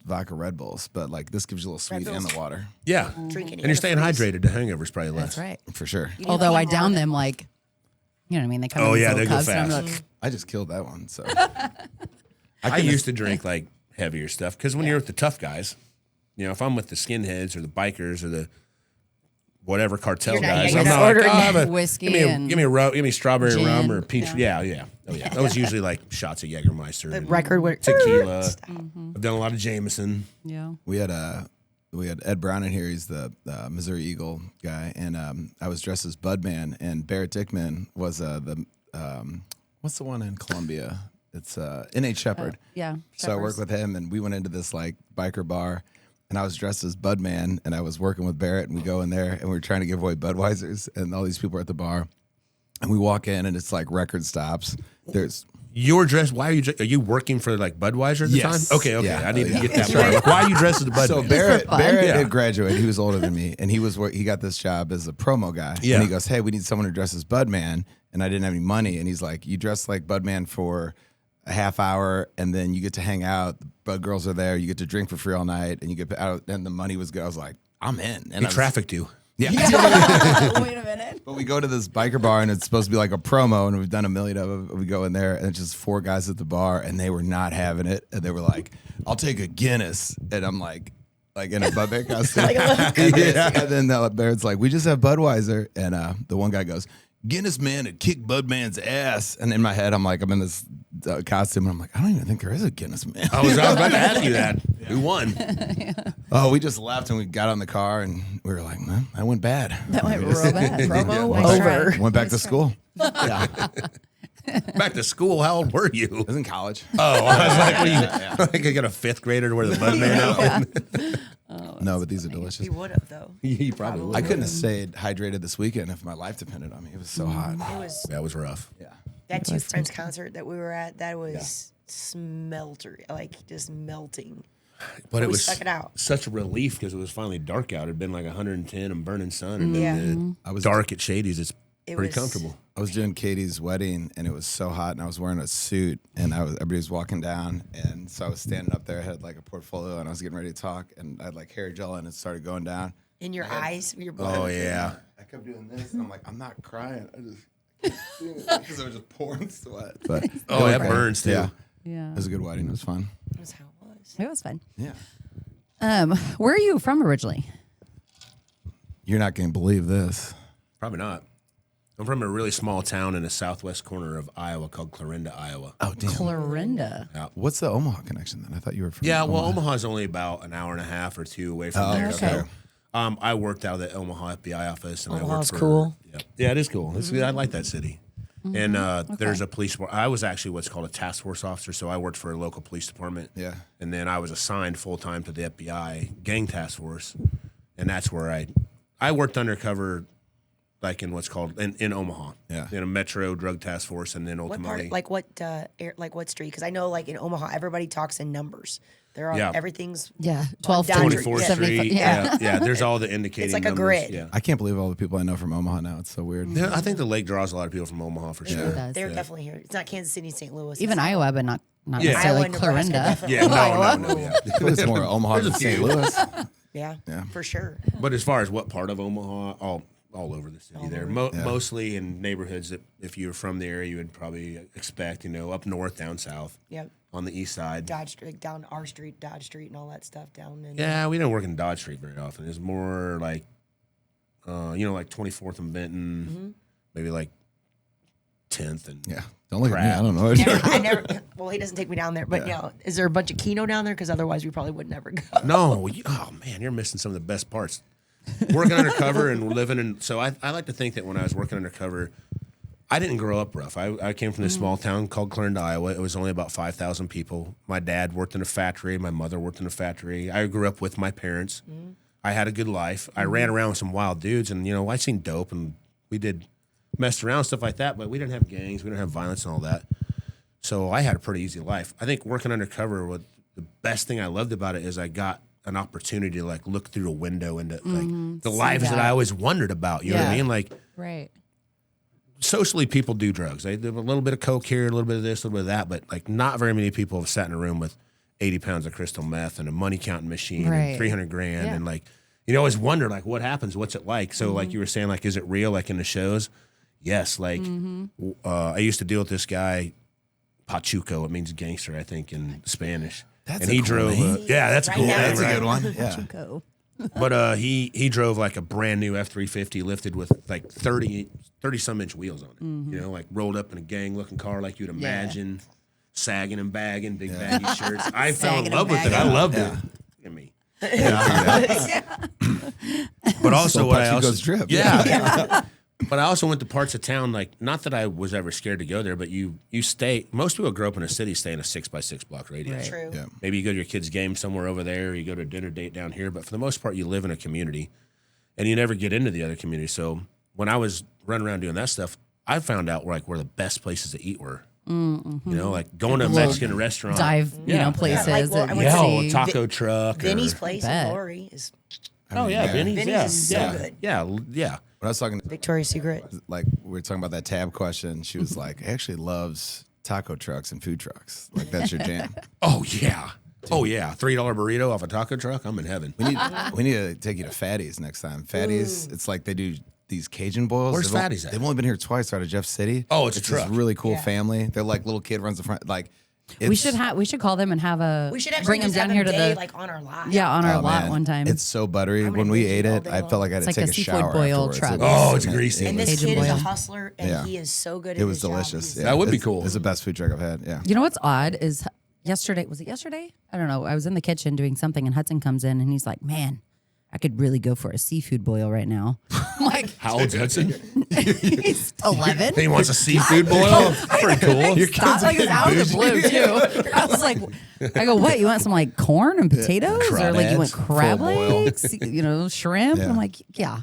vodka Red Bulls, but like this gives you a little sweet in Bulls. the water. yeah, Drinking and you're staying hydrated. The hangover's probably less. That's right. For sure. Although I down them like, you know what I mean? They come Oh, in these yeah, little they go cups and I'm fast. like, I just killed that one. So I used to drink like heavier stuff because when you're with the tough guys, if I'm with the skinheads or the bikers or the whatever cartel You're not- guys, you're I'm not not like, ordering I have a whiskey give and give me strawberry gin. rum or peach. Yeah. Yeah. Oh yeah. That was usually like shots of Jägermeister, and Record with tequila. Mm-hmm. I've done a lot of Jameson. yeah. we had Ed Brown in here. He's the Missouri Eagle guy, and I was dressed as Budman, and Barrett Dickman was what's the one in Columbia? It's N.H. Shepherd. Yeah. So I worked with him, and we went into this like biker bar, and I was dressed as Budman, and I was working with Barrett, and we go in there, and we were trying to give away Budweisers, and all these people are at the bar, and we walk in, and it's like record stops. There's You're dressed. Why are you working for like Budweiser at the Yes. time? Okay. Yeah. I need Yeah. to get that part. Like, why are you dressed as the Budweiser? So Barrett fun. Yeah. had graduated. He was older than me, and he got this job as a promo guy. Yeah. And he goes, "Hey, we need someone to dress as Budman," and I didn't have any money. And he's like, "You dress like Budman for a half hour, and then you get to hang out. The Bud girls are there. You get to drink for free all night, and you get out." And the money was good. I was like, "I'm in." And He trafficked you. Yeah. Wait a minute. But we go to this biker bar, and it's supposed to be like a promo, and we've done a million of them. We go in there, and it's just four guys at the bar, and they were not having it. And they were like, "I'll take a Guinness," and I'm like in a Budman costume. And then Barrett's like, "We just have Budweiser," and the one guy goes, "Guinness man had kicked Budman's ass." And in my head, I'm in this costume, and I'm like, I don't even think there is a Guinness man. I was about to ask you that. Who won? Oh, we just left, and we got on the car, and we were like, "Man, that went bad." That went real bad. Promo Nice over. try. Went back to school. Yeah, Back to school. How old were you? I was in college. Oh, I was like, what are you? Like I got a fifth grader to wear the Budman out. No, but these are delicious. He would have though. He probably would. I couldn't have stayed hydrated this weekend if my life depended on me. It was so hot. It was That was rough. Yeah. that Two Friends concert that we were at. That was smelter, like just melting. But it We was stuck it out. such a relief because it was finally dark out. It'd been like 110 and burning sun, and Yeah. then I was dark at Shady's. It's It pretty was- comfortable. I was doing Katie's wedding, and it was so hot, and I was wearing a suit, and everybody was walking down, and so I was standing up there. I had like a portfolio, and I was getting ready to talk, and I had like hair gel, and it started going down. In your eyes, your blood. Oh yeah. I kept doing this, and I'm like, I'm not crying. I just because I was just pouring sweat. But Oh, it that was burns too. Yeah, Yeah. it was a good wedding. It was fun. That's how it was. It was fun. Yeah, Where are you from originally? you're not going to believe this. Probably not. I'm from a really small town in the southwest corner of Iowa called Clarinda, Iowa. Oh, damn. Clarinda. What's the Omaha connection then? I thought you were from. Yeah, well, Omaha. Omaha's only about an hour and a half or two away from there. okay. So, I worked out of the Omaha FBI office, and I Omaha's worked for, cool. Yeah, it is cool. I like that city. And there's a police. I was actually what's called a task force officer, so I worked for a local police department. Yeah. And then I was assigned full time to the FBI gang task force, and that's where I worked undercover, like in what's called in Omaha. Yeah. In a metro drug task force, and then What ultimately, part? Like what street? Because I know, like in Omaha, everybody talks in numbers. They're all, Yeah. everything's 12 Dodger- 24th yeah. Street. Yeah. There's all the indicating. It's like a numbers. grid. Yeah. I can't believe all the people I know from Omaha now. It's so weird. Yeah, I think the lake draws a lot of people from Omaha for sure. does. They're definitely here. It's not Kansas City, St. Louis. Even it's Iowa, but not Yeah. necessarily Iowa, Nebraska, Clarinda. definitely. Yeah, no, yeah. It's more Omaha than St. Louis. Yeah, for sure. But as far as what part of Omaha, all over the city there. Mostly in neighborhoods that if you were from the area, you would probably expect, up north, down south, Yep. on the east side. Dodge Street, down our street, Dodge Street, and all that stuff down in. Yeah, we didn't work in Dodge Street very often. It's more like, like 24th and Benton, maybe like 10th and Yeah. Don't look at me. Crap. I don't know. I never. Well, he doesn't take me down there. But is there a bunch of Keno down there? Because otherwise, we probably would never go. No, oh man, you're missing some of the best parts. Working undercover and living in. So I like to think that when I was working undercover, I didn't grow up rough. I came from this small town called Clarinda, Iowa. It was only about 5,000 people. My dad worked in a factory. My mother worked in a factory. I grew up with my parents. I had a good life. I ran around with some wild dudes, and I seen dope, and we messed around stuff like that. But we didn't have gangs. We didn't have violence and all that. So I had a pretty easy life. I think working undercover, the best thing I loved about it is I got an opportunity to look through a window into the lives that I always wondered about. You know what I mean? Like, Right. socially, people do drugs. They do a little bit of coke here, a little bit of this, a little bit of that, but not very many people have sat in a room with 80 pounds of crystal meth and a money counting machine and 300 grand. And you always wonder what happens, what's it like? So you were saying, is it real? Like in the shows? Yes. I used to deal with this guy, Pachuco. It means gangster, I think, in Spanish. That's and he a cool drove. name. That's a cool. now. name, That's a right? good one. Yeah. Go. But he drove a brand new F-350 lifted with 30 some inch wheels on it. Rolled up in a gang looking car like you'd imagine, sagging and bagging, big baggy shirts. I fell in Sagging love and with it. I bagging. loved it. Look at me. But also So what I Pachuco's also drip. yeah. But I also went to parts of town, not that I was ever scared to go there, but you stay. Most people grow up in a city, stay in a 6x6 block radius. True. Yeah. Maybe you go to your kid's game somewhere over there, or you go to a dinner date down here. But for the most part, you live in a community, and you never get into the other community. So when I was running around doing that stuff, I found out where the best places to eat were. Going to a Mexican restaurant, Dive, places. Yeah, I went a see taco truck. Vinny's or, place Bet. in Lori is Oh yeah, Vinny's. Vinny's Yeah, is so yeah, good. yeah. When I was talking, Victoria's Secret. we were talking about that tab question. She was like, "Actually, loves taco trucks and food trucks. Like that's your jam." Oh yeah. Oh yeah. $3 burrito off a taco truck. I'm in heaven. We need to take you to Fatty's next time. Fatty's, it's like they do these Cajun boils. Where's They've Fatty's at? They've only been here twice. Out of Jeff City. Oh, it's a this truck. really cool Yeah. family. They're like little kid runs the front. Like We should call them and have a. We should actually bring them just down have here them to day, the. like on our lot. Yeah, on our oh, lot man, one time. It's so buttery. I'm When gonna we binge ate it all it, day I long. felt like I had It's to like take a a seafood shower boil afterwards. truck. It Oh, was- it's greasy. And this Cajun kid is a boil. hustler, and Yeah. he is so good at It was his job. delicious. He's- Yeah, That would be it's- cool. It's the best food truck I've had. Yeah. You know what's odd is yesterday. Was it yesterday? I don't know. I was in the kitchen doing something, and Hudson comes in and he's like, "Man, I could really go for a seafood boil right now." I'm like, How old's Hudson? he's 11. He wants a seafood boil. Pretty cool. Stop, like, it was out of the blue too. I was like, I go, what? You want some corn and potatoes, or like you want Crawdads, crab full boil. legs, shrimp? Yeah. I'm like, yeah.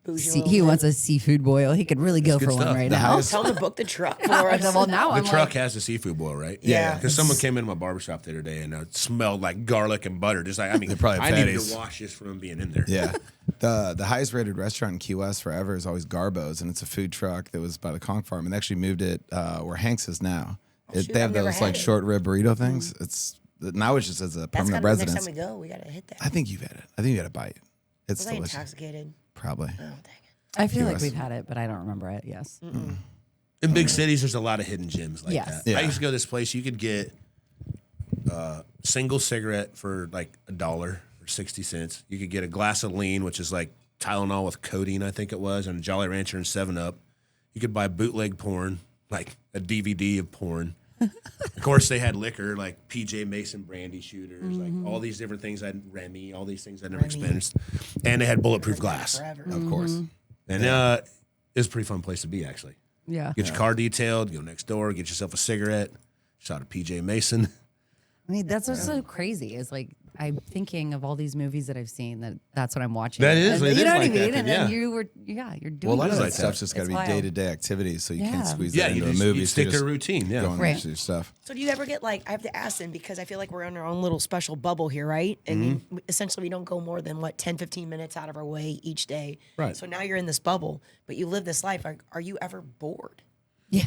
Bougie He wants a seafood boil. He could really go good for one stuff. right The now. highest- Tell him to book the truck for us. Well, now The I'm truck like, has a seafood boil, right? Yeah. Because someone came in my barbershop the other day and it smelled like garlic and butter. Just like, They probably I have needed fatties. to wash this from being in there. Yeah. The highest rated restaurant in Key West forever is always Garbo's, and it's a food truck that was by the Conch Farm, and they actually moved it where Hanks is now. shoot, They have I've never those had it. short rib burrito things. It's now it's just as a That's permanent gotta be the next residence. time we go. We gotta hit that. I think you've had it. I think you had a bite. It's Was I delicious. intoxicated? Probably. Oh, dang it. I feel like US. we've had it, but I don't remember it. Yes. In big cities, there's a lot of hidden gems like Yes. that. Yeah. I used to go to this place. You could get a single cigarette for like $1 or 60 cents. You could get a glass of lean, which is like Tylenol with codeine, I think it was, and Jolly Rancher and 7-Up. You could buy bootleg porn, like a DVD of porn. Of course, they had liquor like PJ Mason brandy shooters, like all these different things. Remy, all these things I'd never experienced, and they had bulletproof glass. Forever. Of course. And it was a pretty fun place to be, actually. Yeah. Get your car detailed, go next door, get yourself a cigarette, shot a PJ Mason. I mean, that's what's so crazy. Is like I'm thinking of all these movies that I've seen. That's what I'm watching. That is, and, it you is know what I like that, mean. And yeah. then you're doing. Well, a lot of good that stuff's stuff. just got to It's be wild. day-to-day activities, so you Yeah. can't squeeze Yeah, that you into a just movie. you so stick you're to a just routine. Yeah. going Right. into your stuff. So do you ever get like, I have to ask them because I feel like we're in our own little special bubble here, right? I mean, essentially we don't go more than 10, 15 minutes out of our way each day. Right. So now you're in this bubble, but you live this life. Are you ever bored? Yeah.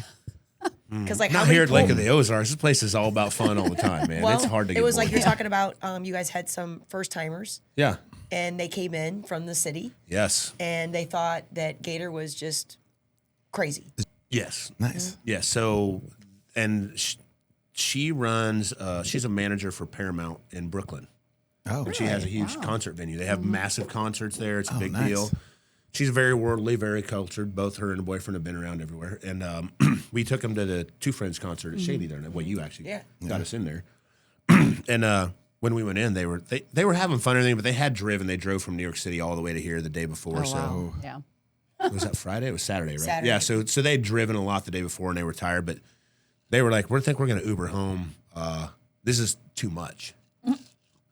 Because like Not how many here at Lake of people- the Ozarks. This place is all about fun all the time, man. Well, it's hard to get it was bored. like you're talking about, you guys had some first timers Yeah. and they came in from the city Yes. and they thought that Gator was just crazy. Yes. Nice. Yeah. So, and she runs. She's a manager for Paramount in Brooklyn. Oh, And she has a huge concert venue. They have massive concerts there. It's a big nice. deal. She's very worldly, very cultured. Both her and her boyfriend have been around everywhere. And we took them to the Two Friends concert at Shady there. Well, you actually got us in there. And when we went in, they were having fun and everything, but they had driven. They drove from New York City all the way to here the day before. Oh, So wow. Yeah. was that Friday? It was Saturday, right? Saturday. Yeah. So they'd driven a lot the day before and they were tired, but they were like, "We think we're going to Uber home. This is too much."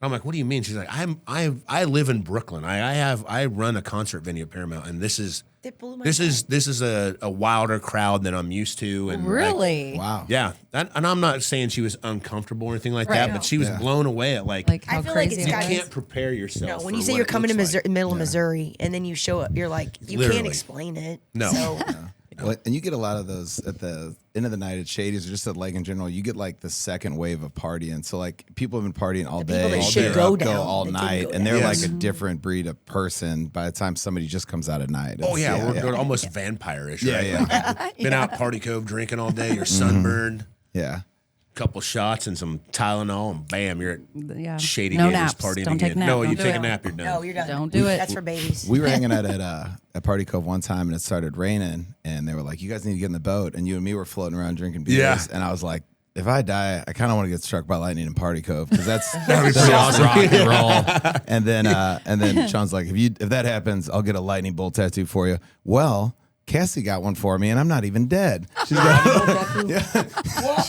I'm like, "What do you mean?" She's like, "I live in Brooklyn. I run a concert venue at Paramount, and this is That blew my this is a wilder crowd than I'm used to." And like, Really? wow. yeah. And I'm not saying she was uncomfortable or anything like Right. that, but she was Yeah. blown away at like Like how I feel like crazy it's it you got- was. can't prepare yourself. No, when for you say what you're it coming to looks like. middle of Missouri and then you show up, you're like, you Literally. can't explain it. No. So, Well, and you get a lot of those at the end of the night at Shady's or just at Lake in general. You get like the second wave of partying. So like people have been partying all people day, that all should day, go up, down, all that didn't night, go and they're down. like Yes. a different breed of person by the time somebody just comes out at night. Oh It's- yeah, we're almost vampire-ish, Yeah, right? yeah. Like, been out Party Cove drinking all day, you're sunburned, yeah. couple shots and some Tylenol, and bam, you're at Yeah. Shady No Gators naps. partying Don't again. take a nap. No, Don't you do take a it. nap, you're done. no, you're done. Don't do it. That's for babies. We were hanging out at Party Cove one time, and it started raining, and they were like, "You guys need to get in the boat." And you and me were floating around drinking beers, Yeah. and I was like, "If I die, I kind of want to get struck by lightning in Party Cove because that's That'd be pretty awesome. rock and roll." And then Sean's like, "If that happens, I'll get a lightning bolt tattoo for you." Well, Cassie got one for me, and I'm not even dead. She's got,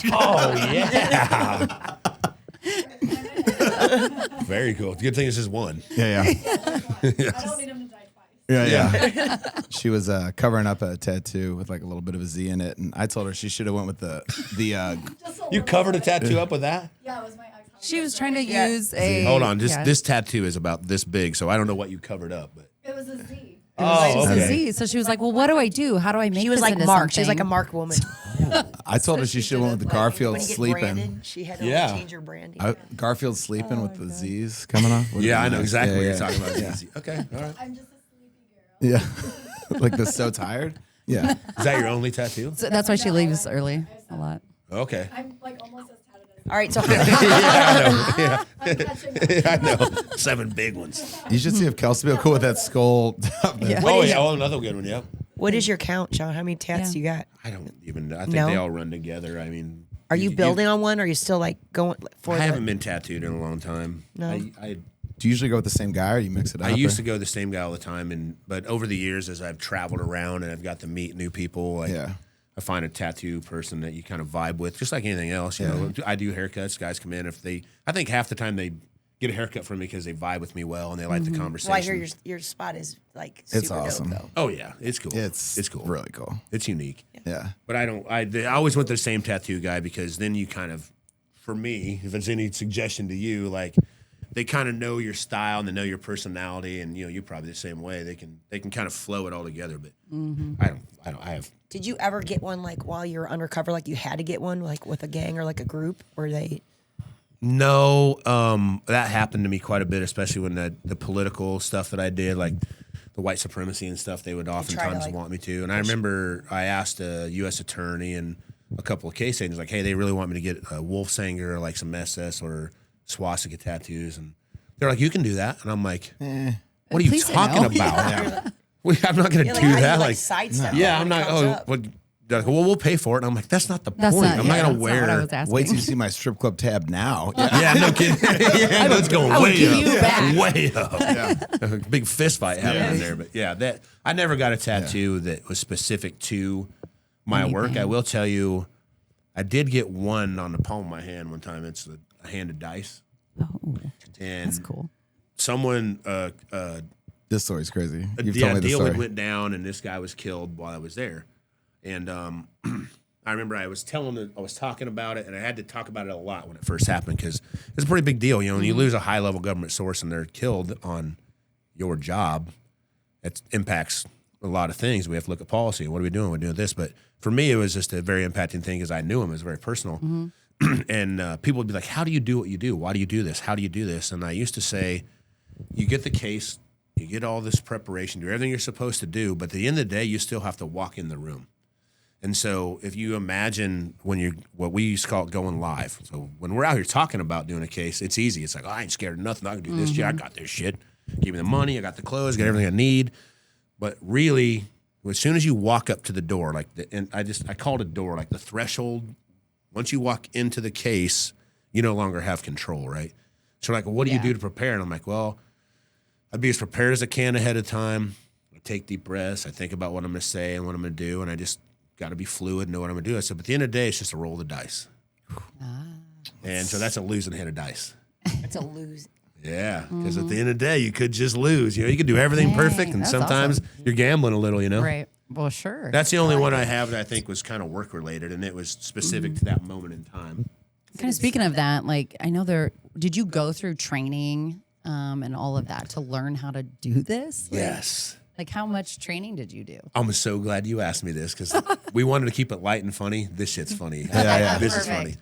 Oh yeah. Very cool. Good thing it's just one. yeah. I don't need him to die twice. Yeah. She was covering up a tattoo with like a little bit of a Z in it, and I told her she should have went with the Just a You little covered a bit. tattoo up with that? Yeah, it was my ex. She was trying to Yeah. use a. Hold on, yeah. this tattoo is about this big, so I don't know what you covered up, but It was a Z. oh, It was a okay. Z. So she was like, "Well, what do I do? How do I make?" She was this like into Mark. She was like a something?" Mark woman. I told her she should have went with the Garfield When you get sleeping. branded, she had to Yeah. change her branding. Garfield sleeping with the Z's coming off. Yeah, I know exactly what Yeah, you're talking about. Yeah. Okay, all right. I'm just a sleepy girl. Yeah. Like the so tired. Yeah. Is that your only tattoo? So that's why she leaves early a lot. Okay. I'm like almost as tatted as All right, so I'm catching up. I know. 7 big ones. You should see if Kelsey will cool with that skull. Top there. Yeah. Oh, yeah. Oh, another good one. Yep. what is your count, Shaun? How many tats Yeah. you got? I don't even know. I think No? they all run together. I mean, Are you building on one? Or are you still like going for I the? haven't been tattooed in a long time. No? I Do you usually go with the same guy or you mix it up? I used or- to go with the same guy all the time, but over the years, as I've traveled around and I've got to meet new people, like Yeah. I find a tattoo person that you kind of vibe with, just like anything else. You know, I do haircuts. Guys come in I think half the time they get a haircut from me because they vibe with me well and they like the conversation. Well, I hear your spot is like super It's awesome. dope, though. Oh yeah, it's cool. It's cool. Really cool. It's unique. Yeah. But I always went to the same tattoo guy because then you kind of, for me, if it's any suggestion to you, like they kind of know your style and they know your personality, and you're probably the same way. They can kind of flow it all together. But I have. Did you ever get one like while you were undercover? Like you had to get one like with a gang or like a group? Or they? No, that happened to me quite a bit, especially when the political stuff that I did, like the white supremacy and stuff, they would oftentimes like, want me to. And I remember I asked a U.S. attorney and a couple of case agents, like, hey, they really want me to get a Wolfsanger or like some SS or swastika tattoos. And they're like, you can do that. And I'm like, what are you Please say talking no. about? I'm not going to You're do how do that. you, Like, sidestep it yeah, when I'm it not. comes Oh, up? what? They're like, well, we'll pay for it. And I'm like, that's not the That's point. not. I'm not yeah, going to that's not what I wear. was asking. Wait till you see my strip club tab now. Yeah, no kidding. Yeah, it's going I would way give up. you back. Way up. Big fist fight happening there. But yeah, I never got a tattoo that was specific to my work. I anything. will tell you, I did get one on the palm of my hand one time. It's a hand of dice. Oh, And that's cool. someone, This story's crazy. You've yeah, told me the deal story. had went down, and this guy was killed while I was there. And I remember I was talking about it, and I had to talk about it a lot when it first happened because it's a pretty big deal. You know, when you lose a high level government source and they're killed on your job, it impacts a lot of things. We have to look at policy. What are we doing? We're doing this. But for me, it was just a very impacting thing because I knew him. It was very personal. And people would be like, how do you do what you do? Why do you do this? How do you do this? And I used to say, you get the case, you get all this preparation, do everything you're supposed to do, but at the end of the day, you still have to walk in the room. And so if you imagine when you're, what we used to call it going live. So when we're out here talking about doing a case, it's easy. It's like, oh, I ain't scared of nothing. I can do this shit. I got this shit. Give me the money. I got the clothes. Got everything I need. But really, as soon as you walk up to the door, like I called it door, like the threshold. Once you walk into the case, you no longer have control, right? So like, well, what do you do to prepare? And I'm like, well, I'd be as prepared as I can ahead of time. I take deep breaths. I think about what I'm going to say and what I'm going to do, and I just got to be fluid, know what I'm going to do. I said, but at the end of the day, it's just a roll of the dice. And so that's a losing hand of dice. It's a lose. Yeah, because at the end of the day, you could just lose. You know, you could do everything perfect, and that's sometimes you're gambling a little, you know? Right. Well, sure. That's the only one I have that I think was kind of work-related, and it was specific to that moment in time. Kind of speaking of that, like I know did you go through training and all of that to learn how to do this? Yes. Like how much training did you do? I'm so glad you asked me this because we wanted to keep it light and funny. This shit's funny. yeah. This is funny.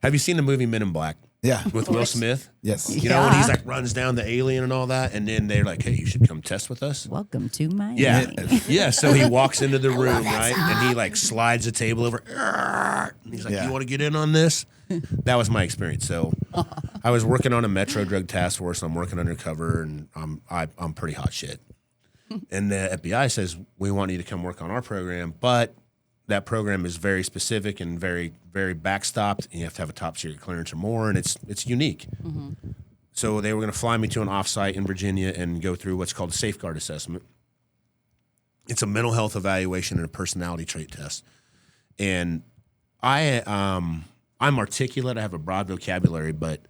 Have you seen the movie Men in Black? Yeah. With Will Smith? Yes. You know, when he's like runs down the alien and all that, and then they're like, hey, you should come test with us. Welcome to Miami. Yeah. Yeah. So he walks into the room, right? And he like slides the table over. And he's like, Yeah. you want to get in on this? That was my experience. So I was working on a Metro Drug Task Force. I'm working undercover, and I'm pretty hot shit. And the FBI says, we want you to come work on our program, but that program is very specific and very, very backstopped. And you have to have a top secret clearance or more, and it's unique. So they were going to fly me to an offsite in Virginia and go through what's called a safeguard assessment. It's a mental health evaluation and a personality trait test. And I'm articulate. I have a broad vocabulary, but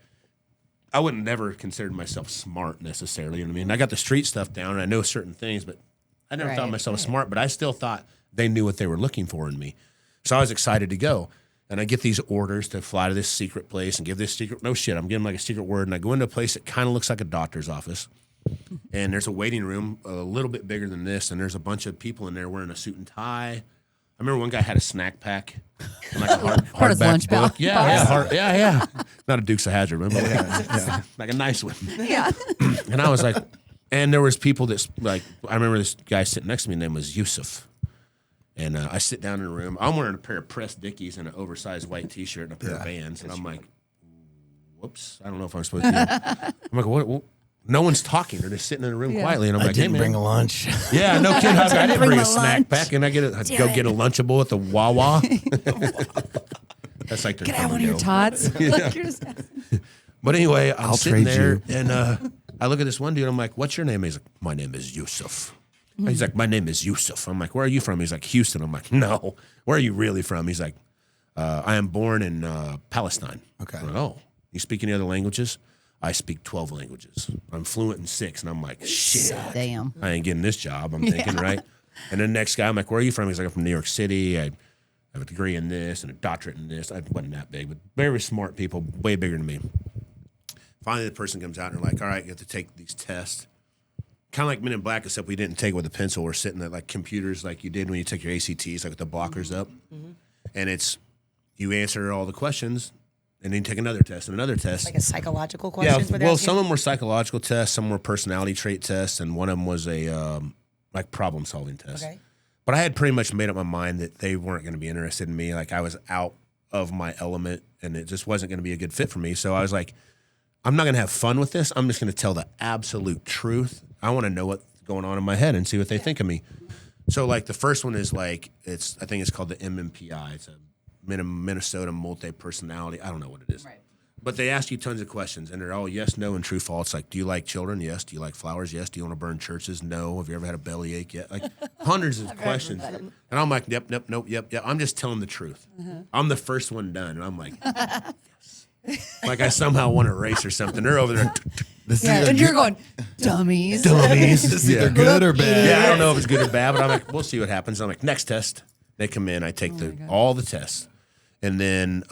I wouldn't never considered myself smart necessarily. You know what I mean? I got the street stuff down, and I know certain things, but I never thought myself smart. But I still thought they knew what they were looking for in me. So I was excited to go. And I get these orders to fly to this secret place and give this secret. No shit, I'm giving like a secret word. And I go into a place that kind of looks like a doctor's office. And there's a waiting room a little bit bigger than this. And there's a bunch of people in there wearing a suit and tie. I remember one guy had a snack pack. And like a Part of his hardback lunch book. box. Yeah. Not a Dukes of Hazzard, remember? Like a nice one. Yeah. And I was like, and there was people that's like, I remember this guy sitting next to me, his name was Yusuf. And I sit down in a room. I'm wearing a pair of pressed Dickies and an oversized white T-shirt and a pair of Vans. And I'm like, whoops, I don't know if I'm supposed to. I'm like, what? No one's talking. They're just sitting in a room quietly. And I'm like, hey, man. Bring a lunch. Yeah, no kidding. I didn't bring bring a a snack lunch. pack. And I go get a Lunchable at the Wawa. That's like their Get out come one of and your go. tots. Like you're just- But anyway, I'm sitting trade there you. and I look at this one dude. I'm like, what's your name? He's like, my name is Yusuf. He's like, my name is Yusuf. I'm like, where are you from? He's like, Houston. I'm like, no. Where are you really from? He's like, I am born in Palestine. Okay. I'm like, oh, you speak any other languages? I speak 12 languages. I'm fluent in 6. And I'm like, shit. Damn. I ain't getting this job, I'm thinking, right? And then the next guy, I'm like, where are you from? He's like, I'm from New York City. I have a degree in this and a doctorate in this. I wasn't that big, but very smart people, way bigger than me. Finally, the person comes out and they're like, all right, you have to take these tests. Kind of like Men in Black, except we didn't take it with a pencil. We're sitting at like computers like you did when you took your ACTs, like with the blockers up. And it's, you answer all the questions and then you take another test and another test. Like a psychological Yeah, questions. where they're well, asking? some of them were psychological tests, some were personality trait tests, and one of them was a like problem solving test. Okay. But I had pretty much made up my mind that they weren't going to be interested in me. Like I was out of my element, and it just wasn't going to be a good fit for me. So I was like, I'm not going to have fun with this. I'm just going to tell the absolute truth. I want to know what's going on in my head and see what they think of me. So like the first one is like I think it's called the MMPI. It's a Minnesota multi-personality. I don't know what it is. Right. But they ask you tons of questions, and they're all yes, no, and true, false. Like, do you like children? Yes. Do you like flowers? Yes. Do you want to burn churches? No. Have you ever had a bellyache yet? Like hundreds of questions. And I'm like, yep, nope, yep. I'm just telling the truth. I'm the first one done, and I'm like, yes. Like I somehow won a race or something. They're over there. This is Yeah, either and you're good- going, dummies. This is either good or bad. Yeah, I don't know if it's good or bad, but I'm like, we'll see what happens. I'm like, next test. They come in, I take all the tests, and then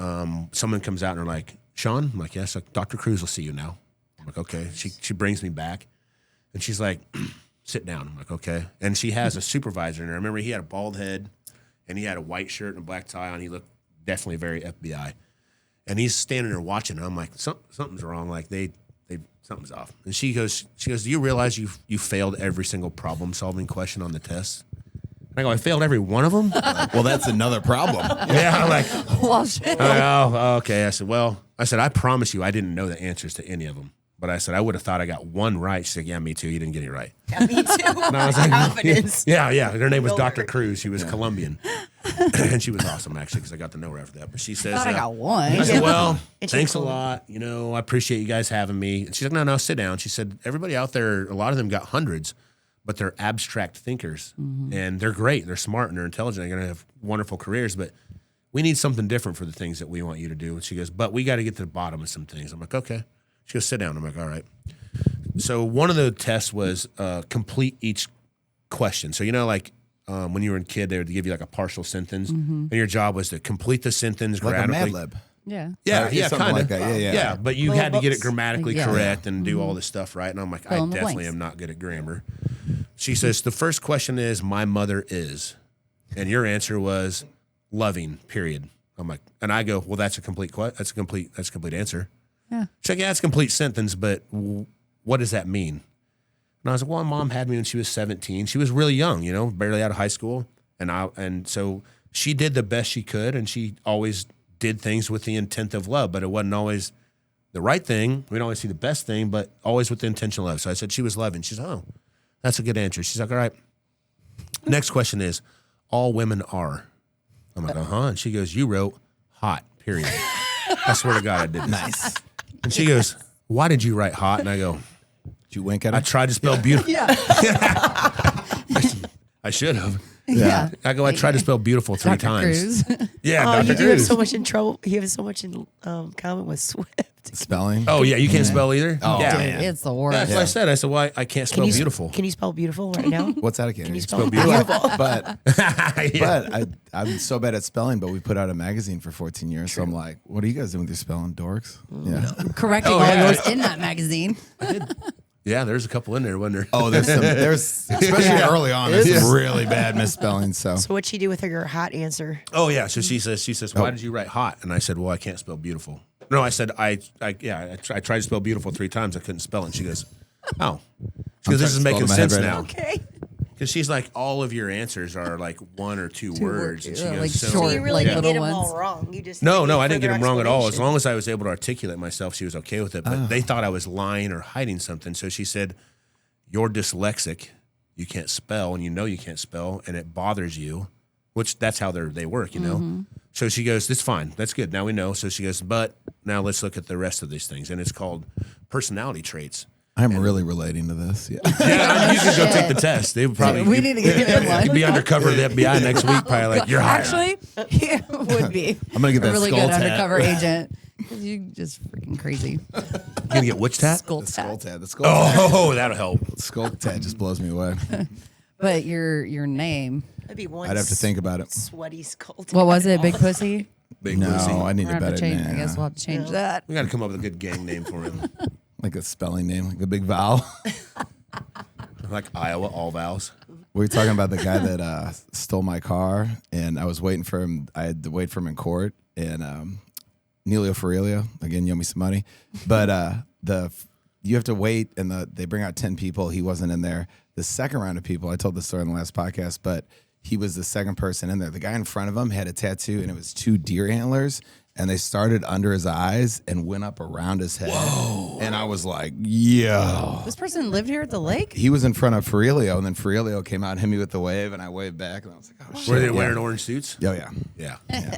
someone comes out and they're like, Shaun? I'm like, yes. Like, Dr. Cruz will see you now. I'm like, okay. She brings me back, and she's like, sit down. I'm like, okay. And she has a supervisor in there. I remember he had a bald head, and he had a white shirt and a black tie on. He looked definitely very FBI, and he's standing there watching. And I'm like, something's wrong. Like they something's off. And she goes, do you realize you failed every single problem solving question on the test? And I go, I failed every one of them. Well, that's another problem. Yeah, I'm like, Well, shit. I'm like, oh, okay. I said, I promise you, I didn't know the answers to any of them. But I said, I would have thought I got one right. She said, yeah, me too. You didn't get it right. Yeah, me too. And I was like, Confidence. yeah. Her name was Real Dr. hurt. Cruz. She was Colombian. And she was awesome, actually, because I got to know her after that. But she says, Thought I got one. I said, well, And she's thanks a cool. lot. You know, I appreciate you guys having me. And she's like, no, sit down. She said, everybody out there, a lot of them got hundreds, but they're abstract thinkers. And they're great. They're smart and they're intelligent. They're going to have wonderful careers. But we need something different for the things that we want you to do. And she goes, but we got to get to the bottom of some things. I'm like, okay. She goes, sit down. I'm like, all right. So one of the tests was complete each question. So, you know, like when you were a kid, they would give you like a partial sentence. And your job was to complete the sentence Like a grammatically. Mad Lib. Yeah. Yeah, something kind like of. that. Yeah. But you Little had to get it books. grammatically Yeah. correct and do all this stuff right. And I'm like, Fill I in the definitely blanks. am not good at grammar. She says, the first question is, my mother is. And your answer was loving, period. I'm like, and I go, well, that's a complete answer. Yeah. She's like, yeah, it's a complete sentence, but what does that mean? And I was like, well, my mom had me when she was 17. She was really young, you know, barely out of high school. And so she did the best she could, and she always did things with the intent of love, but it wasn't always the right thing. We don't always see the best thing, but always with the intention of love. So I said she was loving. She's like, oh, that's a good answer. She's like, all right. Next question is, all women are. I'm like, And she goes, you wrote hot, period. I swear to God, I did. Nice. And she goes, why did you write hot? And I go, Did you wink at I her? tried to spell beautiful. Yeah. I should have. Yeah. I go, I tried to spell beautiful 3 Dr. times. Cruz. Yeah, Oh, Dr. you do have Cruz. so much in trouble. You have so much in common with Swift. Spelling. Oh, yeah, you can't spell either? Oh, yeah. man. It's the That's worst. what I said. I said, well, I can't spell beautiful. Can you spell beautiful right now? What's that again? Can you spell beautiful? beautiful? But Yeah. I'm so bad at spelling, but we put out a magazine for 14 years. So I'm like, what are you guys doing with your spelling, dorks? Yeah. Correcting Oh, all yeah. yours in that magazine. Yeah, there's a couple in there, wasn't there? Oh, there's especially early on, there's some really bad misspelling. So So what'd she do with her hot answer? Oh, yeah. So she says, why did you write hot? And I said, well, I can't spell beautiful. No, I said, I tried to spell beautiful 3 times. I couldn't spell it. And she goes, oh. She goes, this is making sense now. Okay. Because she's like, all of your answers are like 1 or 2 words. And she goes, like so, short, So you really like didn't little get them all ones. wrong. You just No, needed I didn't get further them wrong at all. As explanation. long as I was able to articulate myself, she was okay with it. But they thought I was lying or hiding something. So she said, you're dyslexic. You can't spell, and you know you can't spell, and it bothers you, which that's how they work, you know? So she goes, that's fine. That's good. Now we know. So she goes, but now let's look at the rest of these things. And it's called personality traits. I'm really relating to this. Yeah. Yeah, you should go take the test. They would probably We need to get him one. You'd be undercover of the FBI next week, probably like, you're hired. Actually, he would be. I'm gonna get a that really skull good tat. undercover agent. 'Cause you just freaking crazy. You gonna get which tat? Skull The skull tat. tat. The skull tat. Oh, that'll help. Skull tat just blows me away. But your name, That'd be one I'd have to think about it. sweaty skull. what was it? Big Pussy? Big No, pussy. I need We'll a have to better change. name. I guess we'll have to change that. We got to come up with a good gang name for him. Like a spelling name, like a big vowel. Like Iowa, all vowels. We were talking about the guy that stole my car, and I was waiting for him. I had to wait for him in court, and Nelio Ferrelia, again, you owe me some money. But you have to wait, and they bring out 10 people. He wasn't in there. The second round of people, I told the story in the last podcast, but he was the second person in there. The guy in front of him had a tattoo, and it was 2 deer antlers, and they started under his eyes and went up around his head. Whoa. And I was like, yo. This person lived here at the lake? He was in front of Ferrelio, and then Ferrelio came out and hit me with the wave, and I waved back, and I was like, oh, shit. Were they wearing orange suits? Oh, yeah. Yeah. Yeah.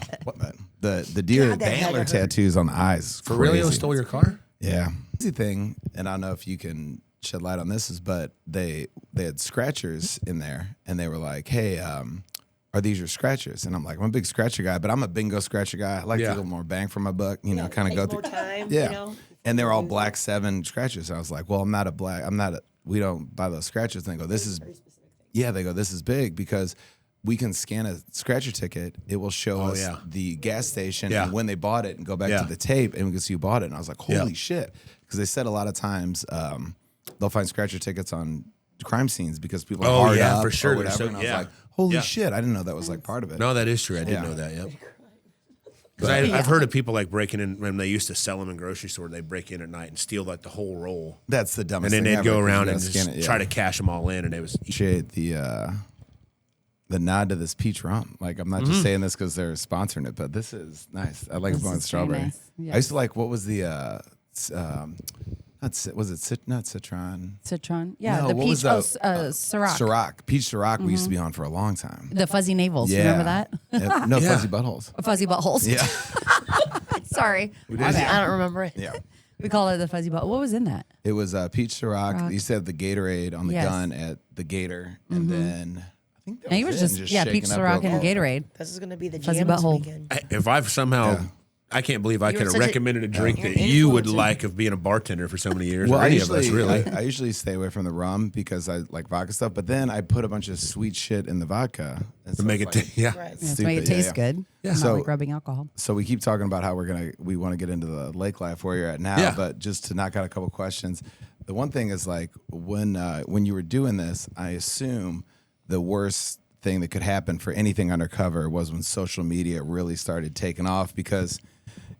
But the deer, God, that had antler to hurt. tattoos on the eyes. Aurelio crazy. stole your car? Yeah. Easy thing, and I don't know if you can shed light on this, is but they had scratchers in there, and they were like, hey, are these your scratchers? And I'm like, I'm a big scratcher guy, but I'm a bingo scratcher guy. I like to get a little more bang for my buck, you know, kind of go through. Time, Yeah. You know? And they were all black 7 scratchers. And I was like, well, we don't buy those scratchers. And they go, this is big because we can scan a scratcher ticket. It will show us the gas station and when they bought it and go back to the tape and we can see who bought it. And I was like, holy shit. Because they said a lot of times they'll find scratcher tickets on crime scenes because people are hard up for sure. or whatever. And I was like, holy shit, I didn't know that was like part of it. No, that is true. I didn't know that. Yep. Because I've heard of people like breaking in when they used to sell them in grocery store. They break in at night and steal like the whole roll. That's the dumbest And then thing they'd ever, go 'cause around you and gotta just scan it, try to cash them all in. And it was appreciate the nod to this peach rum. Like, I'm not just saying this because they're sponsoring it, but this is nice. I like it with strawberry. nice. Yeah. I used to like, what was the not citron? Citron. Yeah, No, the what peach. was the- Ciroc. Ciroc. Peach Ciroc we used to be on for a long time. The fuzzy navels. Yeah. Remember that? Yeah. No, fuzzy buttholes. Fuzzy buttholes. Yeah. Sorry. My I bad. don't remember it. Yeah. We call it the fuzzy butt. What was in that? It was peach Ciroc. You used to have the Gatorade on the Yes. gun at the Gator. And then I think that And he was was it, just, and peach shaking up Ciroc real and quick. Gatorade. This is going to be the Fuzzy jam this butthole. weekend. if I've somehow, I can't believe I You're could have such a- recommended a drink You're that an you would influencer. like of being a bartender for so many years. Well, or I any usually, of us, really. I usually stay away from the rum because I like vodka stuff. But then I put a bunch of sweet shit in the vodka and to make it, like, yeah. Right. That's stupid. why it tastes good. Yeah. Not So- like rubbing alcohol. So we keep talking about how we want to get into the lake life where you're at now. Yeah. But just to knock out a couple questions, the one thing is like when you were doing this, I assume the worst thing that could happen for anything undercover was when social media really started taking off because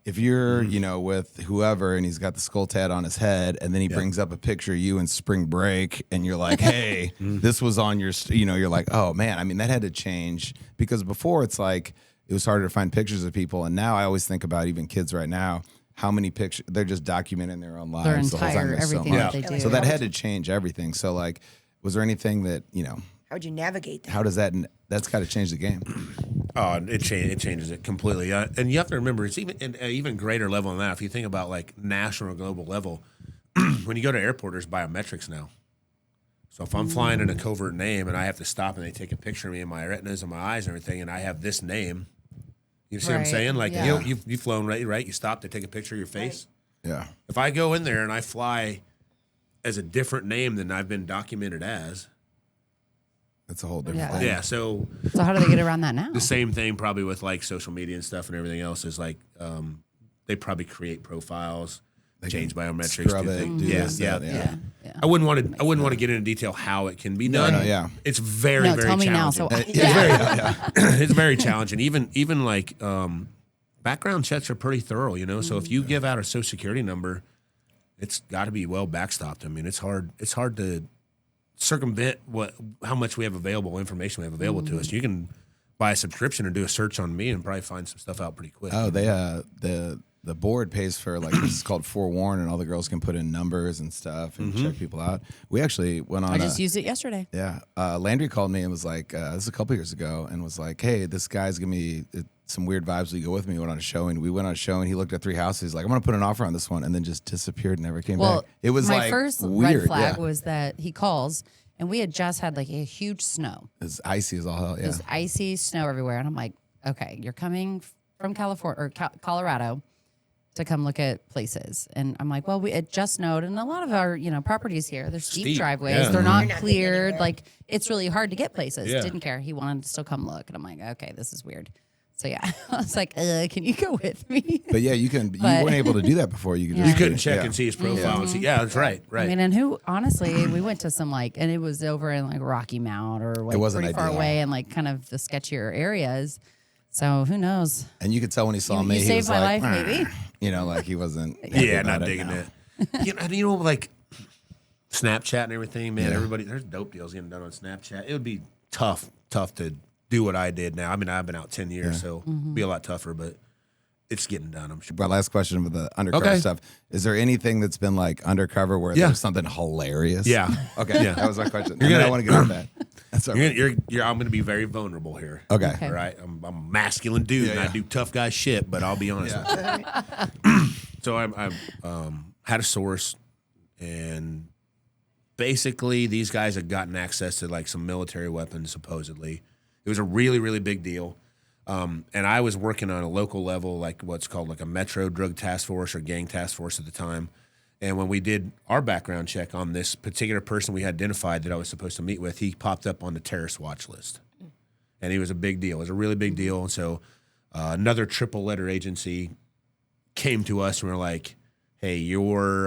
if you're, with whoever and he's got the skull tat on his head and then he brings up a picture of you in spring break and you're like, hey, this was on your, you're like, oh man, I mean, that had to change because before it's like, it was harder to find pictures of people. And now I always think about even kids right now, how many pictures, they're just documenting their own lives. Their the whole time. entire, There's so everything much. that they do. So that had to change everything. So like, was there anything that, How'd you navigate that? how does that's got to change the game? Oh, it changes it completely. And you have to remember, it's even an even greater level than that. If you think about like national or global level, when you go to airport, there's biometrics now. So if I'm flying in a covert name and I have to stop and they take a picture of me and my retinas and my eyes and everything, and I have this name, you see what I'm Right, saying? Like yeah. you've flown right? You stop, they take a picture of your face. Yeah. If I go in there and I fly as a different name than I've been documented as, That's a whole different Yeah. thing. yeah. So So how do they get around that now? the same thing probably with like social media and stuff and everything else is like they probably create profiles, change biometrics, scrub do it, things. do yeah, this, yeah, that, Yeah. Yeah. I wouldn't want to get into detail how it can be done. no, yeah. It's very No, very tell me now. challenging. So It's very challenging. Even like background checks are pretty thorough. So if you give out a social security number, it's got to be well backstopped. I mean, it's hard to circumvent how much we have available information we have available to us. You can buy a subscription and do a search on me and probably find some stuff out pretty quick. Oh, they the board pays for like this is called forewarn, and all the girls can put in numbers and stuff and check people out. We actually went on. I just used it yesterday. Yeah, Landry called me and was like, this was a couple years ago, and was like, hey, this guy's giving me some weird vibes. Will you go with me? We went on a show, and we went on a show, and he looked at 3 houses. He's like, I'm gonna put an offer on this one, and then just disappeared, and never came Well, back. It was my like first weird. red flag yeah. was that he calls, and we had just had like a huge snow. It's icy as all hell. Yeah, There's icy snow everywhere, and I'm like, okay, you're coming from California or Colorado to come look at places, and I'm like, well, it just snowed, and a lot of our properties here, there's steep driveways, yeah. they're not You're not getting cleared, anywhere. like it's really hard to get places. Yeah. Didn't care. He wanted to still come look, and I'm like, okay, this is weird. So yeah, I was like, can you go with me? but yeah, you But- weren't able to do that before. You could Yeah. just You couldn't check yeah. and see his profile and see. Yeah, that's right. Right. I mean, and honestly, we went to some and it was over in like Rocky Mount or like wasn't pretty far ideal. away and like kind of the sketchier areas. So who knows? And you could tell when he saw You- me, you he saved was my like, life, maybe. like he wasn't. happy Yeah, about not digging no. it. Like Snapchat and everything, man. Yeah. Everybody, there's dope deals getting done on Snapchat. It would be tough to do what I did now. I mean, I've been out 10 years, so it'd be a lot tougher. But it's getting done. I'm sure. My last question with the undercover stuff. Is there anything that's been like undercover where there's something hilarious? Yeah. Okay. Yeah. That was my question. You're gonna- I want to get on that. That's all right. I'm going to be very vulnerable here. Okay. All right. I'm a masculine dude and I do tough guy shit, but I'll be honest with you. So I had a source, and basically these guys had gotten access to like some military weapons, supposedly. It was a really, really big deal. And I was working on a local level, like what's called like a Metro Drug Task Force or Gang Task Force at the time. And when we did our background check on this particular person we had identified that I was supposed to meet with, he popped up on the terrorist watch list. And he was a big deal. It was a really big deal. And so another triple letter agency came to us and were like, hey, you're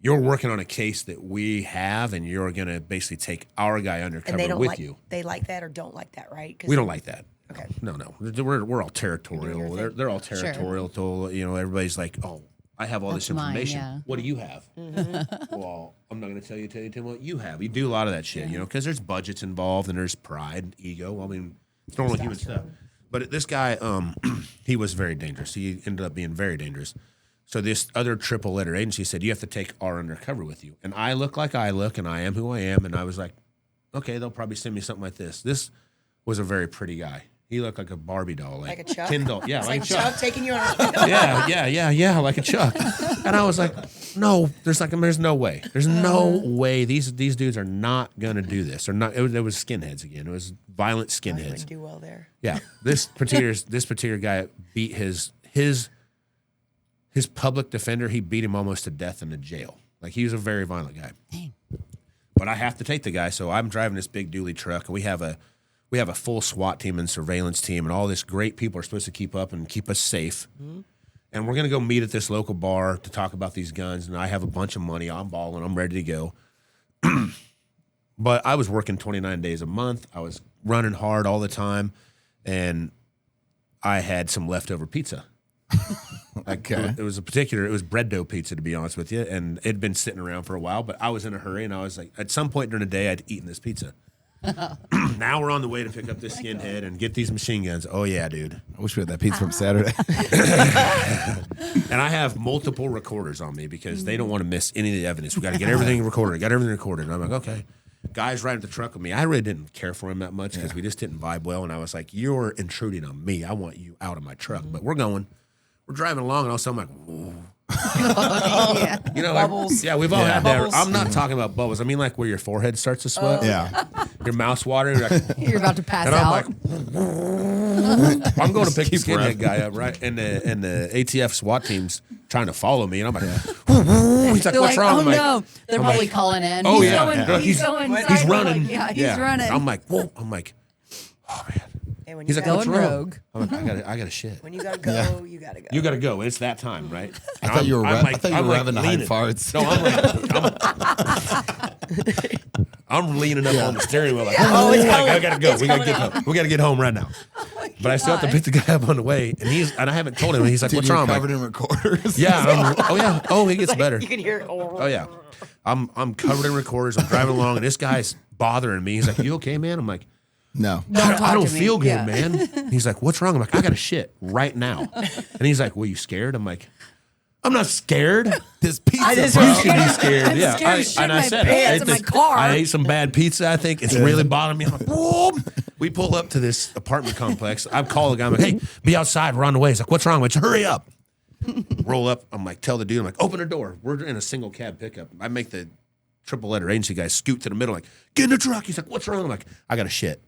working on a case that we have, and you're going to basically take our guy undercover with you. They like that or don't like that, right? 'Cause We don't like that. Okay. No. We're all territorial. They're all territorial. To, everybody's like, oh, I have all this That's mine, information. yeah. What do you have? Well, I'm not going to tell you what you have. You do a lot of that shit, because there's budgets involved and there's pride, ego. I mean, it's normal human stuff. But this guy, he was very dangerous. He ended up being very dangerous. So this other triple letter agency said, you have to take our undercover with you. And I look like I look, and I am who I am. And I was like, okay, they'll probably send me something like this. This was a very pretty guy. He looked like a Barbie doll, like a Chuck. Ken doll. Yeah, like Chuck taking you on. yeah, like a Chuck. And I was like, no, there's no way. There's no way. These dudes are not gonna do this. They're not. It was skinheads again. It was violent skinheads. Wouldn't do well there. Yeah, this particular guy beat his public defender. He beat him almost to death in the jail. Like, he was a very violent guy. Dang. But I have to take the guy, so I'm driving this big dually truck, and we have a full SWAT team and surveillance team, and all this great people are supposed to keep up and keep us safe. Mm-hmm. And we're going to go meet at this local bar to talk about these guns, and I have a bunch of money. I'm balling. I'm ready to go. But I was working 29 days a month. I was running hard all the time, and I had some leftover pizza. Okay. It was bread dough pizza, to be honest with you, and it'd been sitting around for a while, but I was in a hurry, and I was like, at some point during the day, I'd eaten this pizza. Now we're on the way to pick up this skinhead and get these machine guns. Oh, yeah, dude. I wish we had that pizza from Saturday. And I have multiple recorders on me because they don't want to miss any of the evidence. We got to get everything recorded. And I'm like, okay. Guy's riding the truck with me. I really didn't care for him that much because we just didn't vibe well. And I was like, you're intruding on me. I want you out of my truck. But we're driving along, and all of a sudden I'm like, whoa. Yeah. Bubbles. We've all had that. Bubbles. I'm not talking about bubbles. I mean, like, where your forehead starts to sweat. Yeah. Your mouth's watering. You're, like, You're about to pass and out. I'm like, I'm going to pick the skinhead guy up, right? And the ATF SWAT team's trying to follow me, and I'm like, he's like, They're what's like, wrong? oh I'm like, no. They're probably calling in. Oh, he's yeah. Going, Yeah. He's going. he's psycho. running. Yeah, he's running. I'm like, whoa. I'm like, oh, man. And when He's you like, gotta, what's Going wrong? rogue. I'm like, I got to shit. when you gotta go, you gotta go. You got to go. It's that time, right? I thought you were revving to hide leaning. farts. No, I'm leaning up on the steering wheel like, I gotta go. We gotta get home right now. But I still have to pick the guy up on the way, and I haven't told him. He's like, Dude, what's you're wrong? I'm covered like, in recorders. yeah. It gets better. You can hear. Oh yeah, I'm covered in recorders. I'm driving along, and this guy's bothering me. He's like, you okay, man? I'm like, No. I don't to me. feel good, Yeah. man. He's like, what's wrong? I'm like, I got to shit right now. And he's like, well, you scared? I'm like, I'm not scared. This pizza, just- bro. You should be scared. I'm yeah. scared to shit my I pants in my car. I ate some bad pizza, I think. It's really bothering me. I'm like, boom. We pull up to this apartment complex. I call the guy. I'm like, hey, be outside. We're on the way. He's like, what's wrong? I'm like, hurry up. Roll up. I'm like, tell the dude. I'm like, open the door. We're in a single cab pickup. I make the triple letter agency guy scoot to the middle. Like, get in the truck. He's like, what's wrong? I'm like, I got to shit.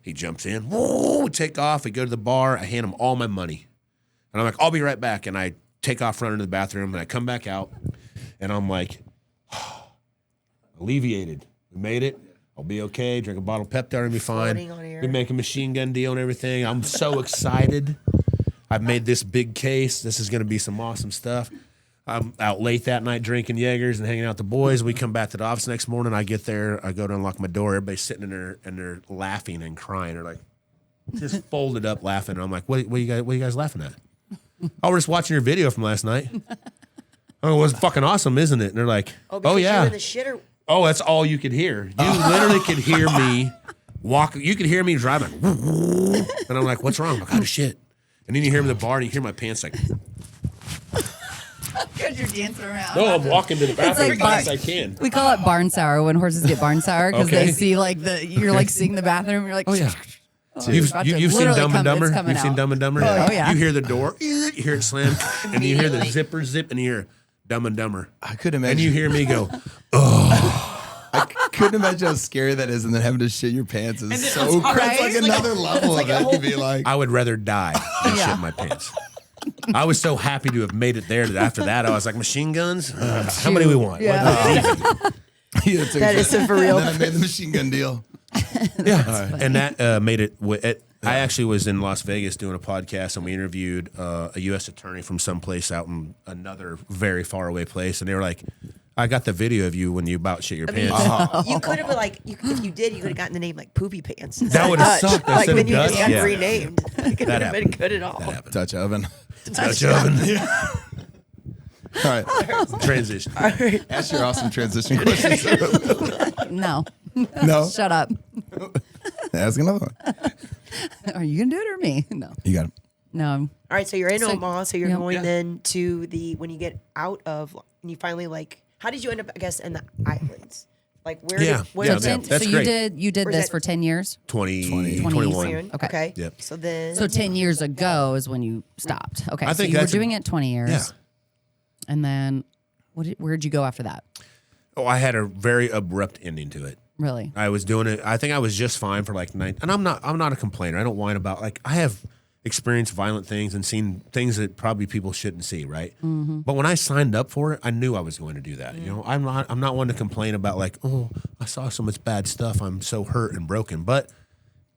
He jumps in. Whoa, we take off. We go to the bar. I hand him all my money. And I'm like, I'll be right back. And I take off running to the bathroom. And I come back out. And I'm like, alleviated. We made it. I'll be okay. Drink a bottle of Pepto and be fine. Floating on air. We make a machine gun deal and everything. I'm so excited. I've made this big case. This is going to be some awesome stuff. I'm out late that night drinking Jaegers and hanging out with the boys. We come back to the office next morning. I get there. I go to unlock my door. Everybody's sitting in there and they're laughing and crying. They're like, just folded up laughing. And I'm like, what are you guys laughing at? Oh, we're just watching your video from last night. Oh, it was fucking awesome, isn't it? And they're like, because yeah. You're in the shitter. Oh, that's all you could hear. You literally could hear me walk. You could hear me driving. And I'm like, what's wrong? I'm like, oh, shit. And then you hear him in the bar, and you hear my pants like, Because you're dancing around. no, I'm walking to the bathroom like as fast as I can. We call it barn sour when horses get barn sour because Okay. they see like you're like seeing the bathroom. You're like, Oh, yeah. it's You've about to seen literally Dumb and Dumber? it's coming You've seen out. Dumb and Dumber? Oh, yeah. You hear the door, you hear it slam, and you hear the zipper zip, and you hear Dumb and Dumber. I couldn't imagine. And you hear me go, I couldn't imagine how scary that is, and then having to shit your pants is so crazy. right? It's like another level of it. You'd be like, I would rather die than Yeah. shit my pants. I was so happy to have made it there that after that, I was like, machine guns? How many we want? Yeah. yeah, That is so for real. And then I made the machine gun deal. Yeah. And that made it. I actually was in Las Vegas doing a podcast, and we interviewed a U.S. attorney from someplace out in another very far away place, and they were like, "I got the video of you when you about shit your pants." You could have been like, if you did, you could have gotten the name like Poopy Pants. That would have sucked. Like Instead then of you just Dutch, got yeah. renamed. It could That have been happened. good at all. That happened. Dutch oven. Dutch oven. All right. Transition. Ask your awesome transition questions. No, No. shut up. Ask another one. Are you gonna do it or me? No, You got it. no. All right, so you're in So- Omaha, so you're yeah. going Yeah. then to when you get out of, and you finally how did you end up, I guess, in the islands? Like where? Yeah. Where Yeah, did yeah. you- That's so great. you did Where's this that- for 10 years. 21. Soon? Okay. Okay. Yep. So then. So 10 years ago is when you stopped. Okay, I so think you were that's a- doing it 20 years. Yeah. And then where'd you go after that? Oh, I had a very abrupt ending to it. Really? I was doing it. I think I was just fine for like 9. And I'm not a complainer. I don't whine about like I have experienced violent things and seen things that probably people shouldn't see, right? Mm-hmm. But when I signed up for it, I knew I was going to do that. You know, I'm not one to complain about like, oh, I saw so much bad stuff. I'm so hurt and broken. But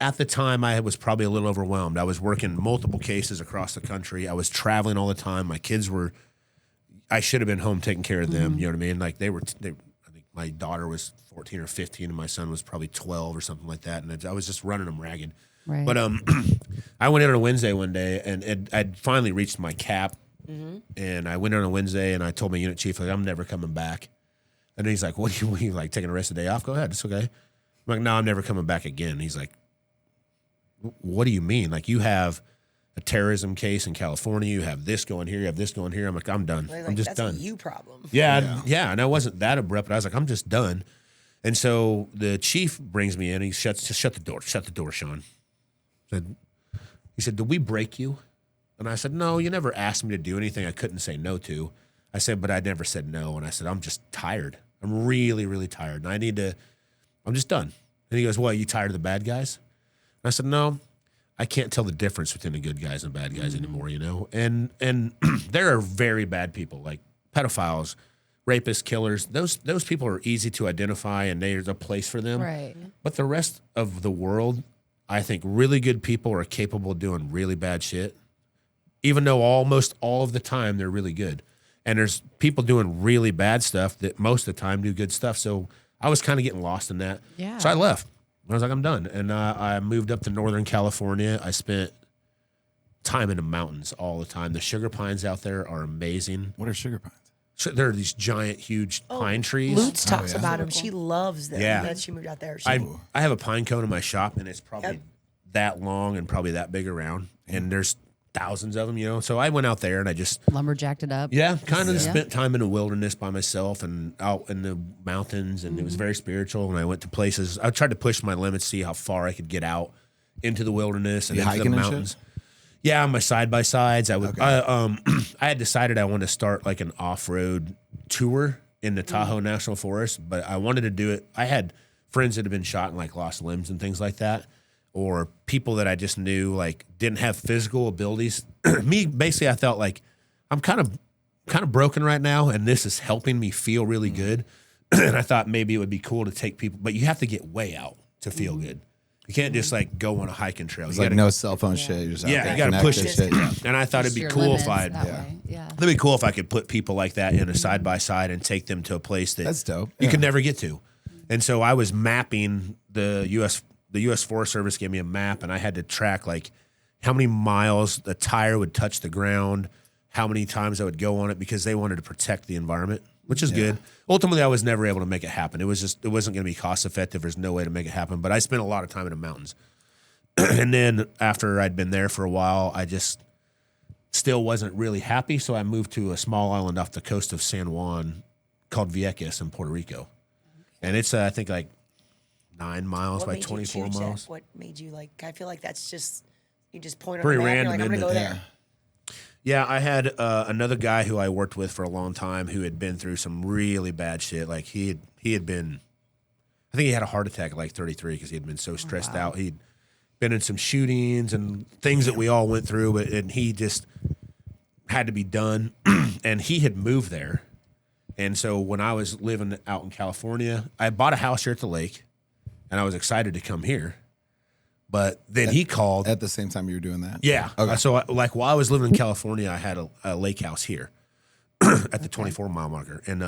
at the time, I was probably a little overwhelmed. I was working multiple cases across the country. I was traveling all the time. My kids were. I should have been home taking care of them. You know what I mean? Like they, I think my daughter was 14 or 15 and my son was probably 12 or something like that. And I was just running them ragged. Right. But I went in on a Wednesday one day and I'd finally reached my cap. And I went in on a Wednesday and I told my unit chief, like, I'm never coming back. And he's like, what are you like taking the rest of the day off? Go ahead. It's okay. I'm like, no, I'm never coming back again. He's like, what do you mean? Like you have a terrorism case in California. You have this going here. You have this going here. I'm like, I'm done. Like, I'm just that's done. a you problem. Yeah. And I wasn't that abrupt, but I was like, I'm just done. And so the chief brings me in. He shut the door. Shut the door, Shaun. He said, did we break you? And I said, no, you never asked me to do anything I couldn't say no to. I said, but I never said no. And I said, I'm just tired. I'm really, really tired. And I'm just done. And he goes, well, are you tired of the bad guys? And I said, no, I can't tell the difference between the good guys and bad guys anymore, you know? And there are very bad people, like pedophiles, rapists, killers. Those people are easy to identify and there's a place for them. Right. But the rest of the world, I think really good people are capable of doing really bad shit, even though almost all of the time they're really good. And there's people doing really bad stuff that most of the time do good stuff. So I was kind of getting lost in that. Yeah. So I left. I was like, I'm done. And I moved up to Northern California. I spent time in the mountains all the time. The sugar pines out there are amazing. What are sugar pines? So there are these giant, huge pine trees. Lutz talks yeah. about him. She loves them. Yeah. That she moved out there. I have a pine cone in my shop, and it's probably Yep. that long and probably that big around. And there's thousands of them, you know. So I went out there and I just, Lumberjacked it up. kind of Yeah. spent time in the wilderness by myself and out in the mountains, and it was very spiritual. And I went to places. I tried to push my limits, see how far I could get out into the wilderness and You into the hiking and shit? mountains. Yeah, on my side by sides. I would. I had decided I wanted to start like an off road tour in the Tahoe National Forest, but I wanted to do it. I had friends that had been shot and like lost limbs and things like that, or people that I just knew like didn't have physical abilities. Me, basically, I felt like I'm kind of broken right now, and this is helping me feel really good. And I thought maybe it would be cool to take people, but you have to get way out to feel good. You can't just like go on a hiking trail. It's You like gotta- no cell phone shit. You're just out Yeah, there you got to push connected it. shit. And I thought it'd be Your cool limits if I that way. Yeah. it'd be cool if I could put people like that in a side by side and take them to a place that That's dope. you Yeah. could never get to. And so I was mapping the U.S. Forest Service gave me a map, and I had to track like how many miles the tire would touch the ground, how many times I would go on it, because they wanted to protect the environment, which is good. Ultimately, I was never able to make it happen. It wasn't going to be cost effective. There's no way to make it happen. But I spent a lot of time in the mountains. And then after I'd been there for a while, I just still wasn't really happy. So I moved to a small island off the coast of San Juan called Vieques in Puerto Rico. And it's, I think, like 9 miles What by made you 24 choose miles. that? What made you like? I feel like that's just you just point on Pretty the map. You're like, I'm random, gonna go isn't it? there. Yeah, I had another guy who I worked with for a long time who had been through some really bad shit. Like he had been, I think he had a heart attack at like 33 because he had been so stressed out. He'd been in some shootings and things that we all went through, but and he just had to be done. And he had moved there. And so when I was living out in California, I bought a house here at the lake, and I was excited to come here. But then he called. At the same time you were doing that? Yeah. Okay. So, like, while I was living in California, I had a lake house here at the 24-mile marker. And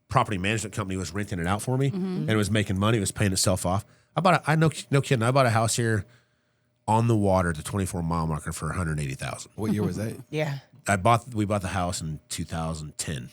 property management company was renting it out for me, and it was making money. It was paying itself off. No kidding. I bought a house here on the water at the 24-mile marker for $180,000. What year was that? Yeah. We bought the house in 2010,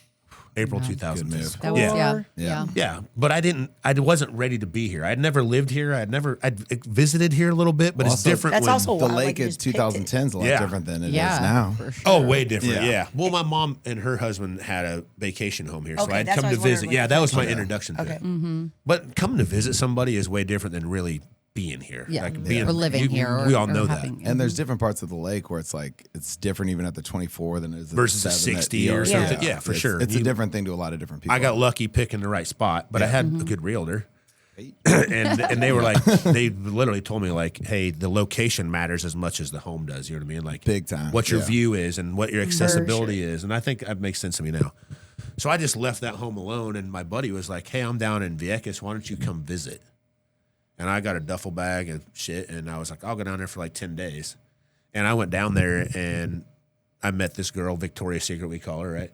April 2010. move. That was, Yeah. yeah. Yeah, but I wasn't ready to be here. I'd never lived here. I'd visited here a little bit, but it's Also, different. That's when, also The wild, lake like you in just picked it. 2010 is a lot Yeah. different than it is Yeah, now. for sure. Oh, way different. Yeah. Yeah. Well, my mom and her husband had a vacation home here, so Okay, I'd that's come what I to was wondering visit. what Yeah, you that was my mentioned. introduction to Okay. it. But coming to visit somebody is way different than really being here. Yeah. Being, Or living here. we or- all or know that. having- And there's different parts of the lake where it's like it's different even at the 24 than it is at Versus the a 7 60 or something. Yeah, for sure. It's a You- different thing to a lot of different people. I got lucky picking the right spot, but I had Mm-hmm. a good realtor. and they were like, they literally told me like, hey, the location matters as much as the home does. You know what I mean? Like Big time, what your yeah. view is and what your accessibility is. And I think that makes sense to me now. So I just left that home alone, and my buddy was like, hey, I'm down in Vieques. Why don't you come visit? And I got a duffel bag and shit, and I was like, I'll go down there for like 10 days. And I went down there, and I met this girl, Victoria's Secret, we call her, right?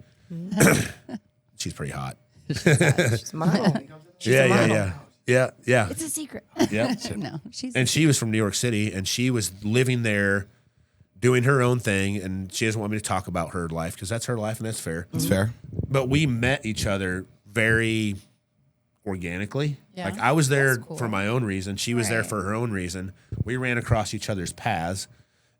She's pretty hot. She's model. She's yeah, a yeah, model. yeah. Yeah, yeah. It's a secret. Yeah. No, she's. And she was from New York City, and she was living there, doing her own thing, and she doesn't want me to talk about her life because that's her life, and that's fair. It's fair. But we met each other very organically. Yeah. Like I was there That's cool. for my own reason. She was there Right. for her own reason. We ran across each other's paths,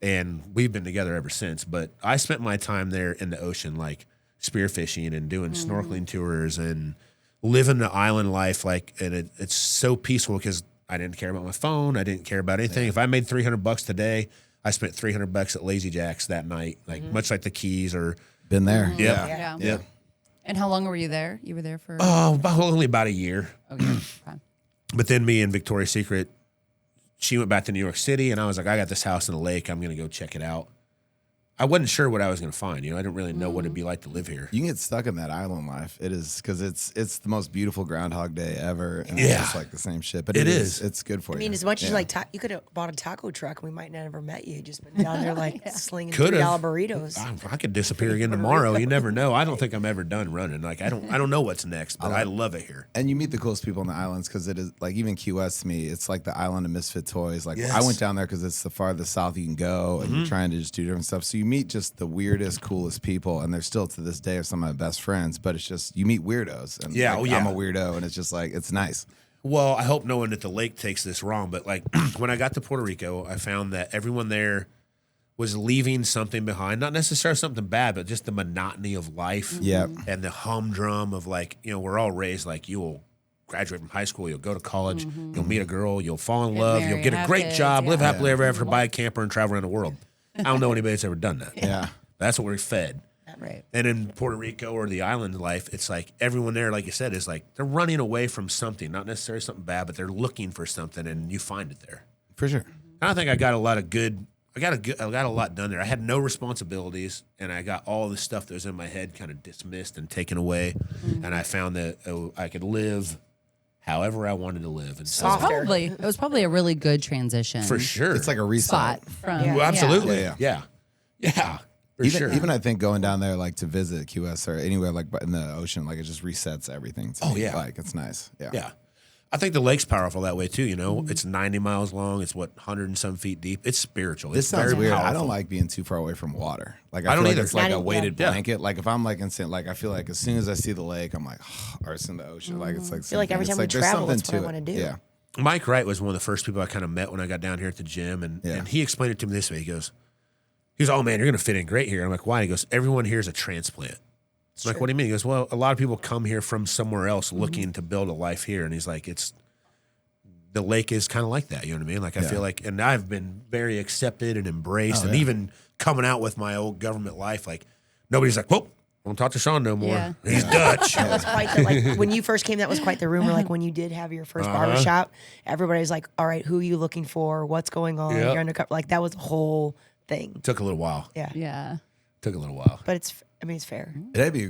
and we've been together ever since. But I spent my time there in the ocean, like spearfishing and doing snorkeling tours and living the island life. Like, and it's so peaceful because I didn't care about my phone. I didn't care about anything. If I made $300 today, I spent $300 at Lazy Jack's that night, like much like the Keys or Been there. yeah, Yeah. yeah. And how long were you there? You were there for. Oh, only about a year. Okay. Fine. But then me and Victoria's Secret, she went back to New York City, and I was like, I got this house in the lake. I'm going to go check it out. I wasn't sure what I was going to find. You know, I didn't really know what it'd be like to live here. You can get stuck in that island life. It is because it's the most beautiful Groundhog Day ever, and Yeah. it's just like the same shit. But It it is. is. It's good for I you. mean, as much as Yeah. like you could have bought a taco truck, we might not ever met you. Just been down there like slinging Could've. $3 burritos. I could disappear again tomorrow. You never know. I don't think I'm ever done running. Like I don't know what's next, but I love it here. And you meet the coolest people on the islands because it is like even Key West to me, it's like the island of misfit toys. Like Yes. I went down there because it's the farthest south you can go, and you're trying to just do different stuff. So you meet just the weirdest, coolest people, and they're still to this day are some of my best friends. But it's just you meet weirdos, and Yeah, like, oh, yeah. I'm a weirdo, and it's just like it's nice. Well, I hope no one at the lake takes this wrong, but like when I got to Puerto Rico, I found that everyone there was leaving something behind. Not necessarily something bad, but just the monotony of life. Yeah. And the humdrum of like, you know, we're all raised like you'll graduate from high school, you'll go to college, you'll meet a girl, you'll fall in love, married, you'll get a have great kids, job, live yeah. happily ever after, buy a camper and travel around the world. I don't know anybody that's ever done that. Yeah. That's what we're fed. Right. And in Puerto Rico or the island life, it's like everyone there, like you said, is like they're running away from something, not necessarily something bad, but they're looking for something, and you find it there. For sure. And I think I got a lot of good. I got a lot done there. I had no responsibilities, and I got all the stuff that was in my head kind of dismissed and taken away. And I found that I could live however I wanted to live. And so, Softer. It was probably a really good transition. for sure, It's like a reset. spot from. Yeah. Well, absolutely, Yeah. yeah. For Even, sure. even I think going down there like to visit Key West or anywhere like in the ocean, like it just resets everything. To Oh, me. yeah. Like it's nice. Yeah. Yeah. I think the lake's powerful that way too. You know, it's 90 miles long. It's 100 and some feet deep. It's spiritual. This It's sounds very weird. I powerful. don't like being too far away from water. Like I I don't feel like either. it's like Not a even- weighted yeah. blanket. Like if I'm like instant, like I feel like as soon as I see the lake, I'm like, or it's in the ocean. Like it's like I feel like every it's time we like there's travel, something that's what I to wanna it. do. Yeah. Mike Wright was one of the first people I kind of met when I got down here at the gym, and he explained it to me this way. He goes, He goes, oh man, you're gonna fit in great here. I'm like, why? He goes, everyone here is a transplant. I'm like, what do you mean? He goes, well, a lot of people come here from somewhere else looking to build a life here. And he's like, the lake is kind of like that. You know what I mean? Like, I feel like, and I've been very accepted and embraced, and even coming out with my old government life, like nobody's like, whoa, don't talk to Shaun no more. Yeah. He's Dutch. That was quite the, like, when you first came, that was quite the rumor. Like, when you did have your first barbershop, everybody was like, all right, who are you looking for? What's going on? Yep. You're undercover. Like, that was the whole thing. Took a little while. Yeah. Yeah. Took a little while. But it's fair. It'd be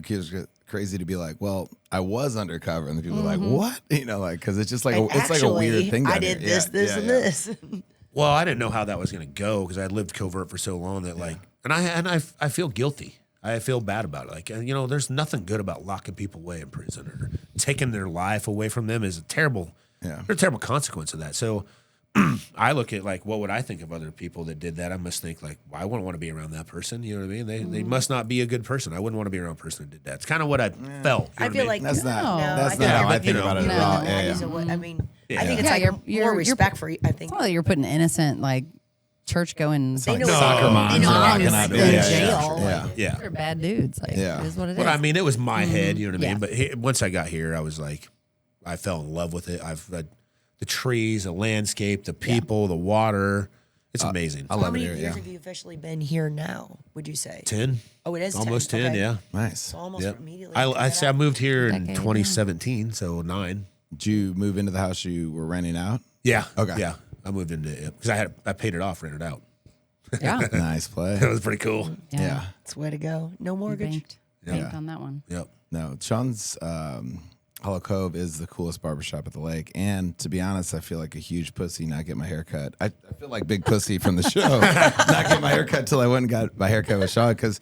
crazy to be like, well, I was undercover, and the people are like, what? You know, like, because it's just like And it's like a weird actually, thing. I down did here. this, and this. Well, I didn't know how that was going to go because I lived covert for so long that like, and I feel guilty. I feel bad about it. Like, you know, there's nothing good about locking people away in prison or taking their life away from them is a terrible, there's a terrible consequence of that. So I look at like, what would I think of other people that did that? I must think like, well, I wouldn't want to be around that person. You know what I mean? They must not be a good person. I wouldn't want to be around a person who did that. It's kind of what I felt. You know I what feel mean? like That's not. No. That's I not how I think think you know, about it you at know, all. the Yeah, values yeah. of what I mean. Yeah. I think it's Yeah, like you're- more respect for. I think. Well, you're putting innocent like church going They know Soccer what- moms they know are what rocking it out is. there. in Yeah, jail. yeah. Like, Yeah. they're bad dudes. Like, Yeah. it is what it is. But I mean, it was my head, you know what I mean? Yeah. But once I got here, I was like, I fell in love with it. I've read the trees, the landscape, the people, the water. It's amazing. I How love it many here. years Yeah. have you officially been here now? Would you say? 10. Oh, it is Almost 10, Okay. yeah. Nice. So almost Yep. immediately. I say I moved here in Decade, 2017, so 9. Did you move into the house you were renting out? Yeah. Okay. Yeah. I moved into it because I paid it off, rented out. yeah. Nice play. That was pretty cool. Yeah. That's the way to go. No mortgage. Banked on that one. Yep. No, Shaun's Hollow Cove is the coolest barbershop at the lake. And to be honest, I feel like a huge pussy not get my hair cut. I feel like big pussy from the show not get my hair cut till I went and got my hair cut with Shaun because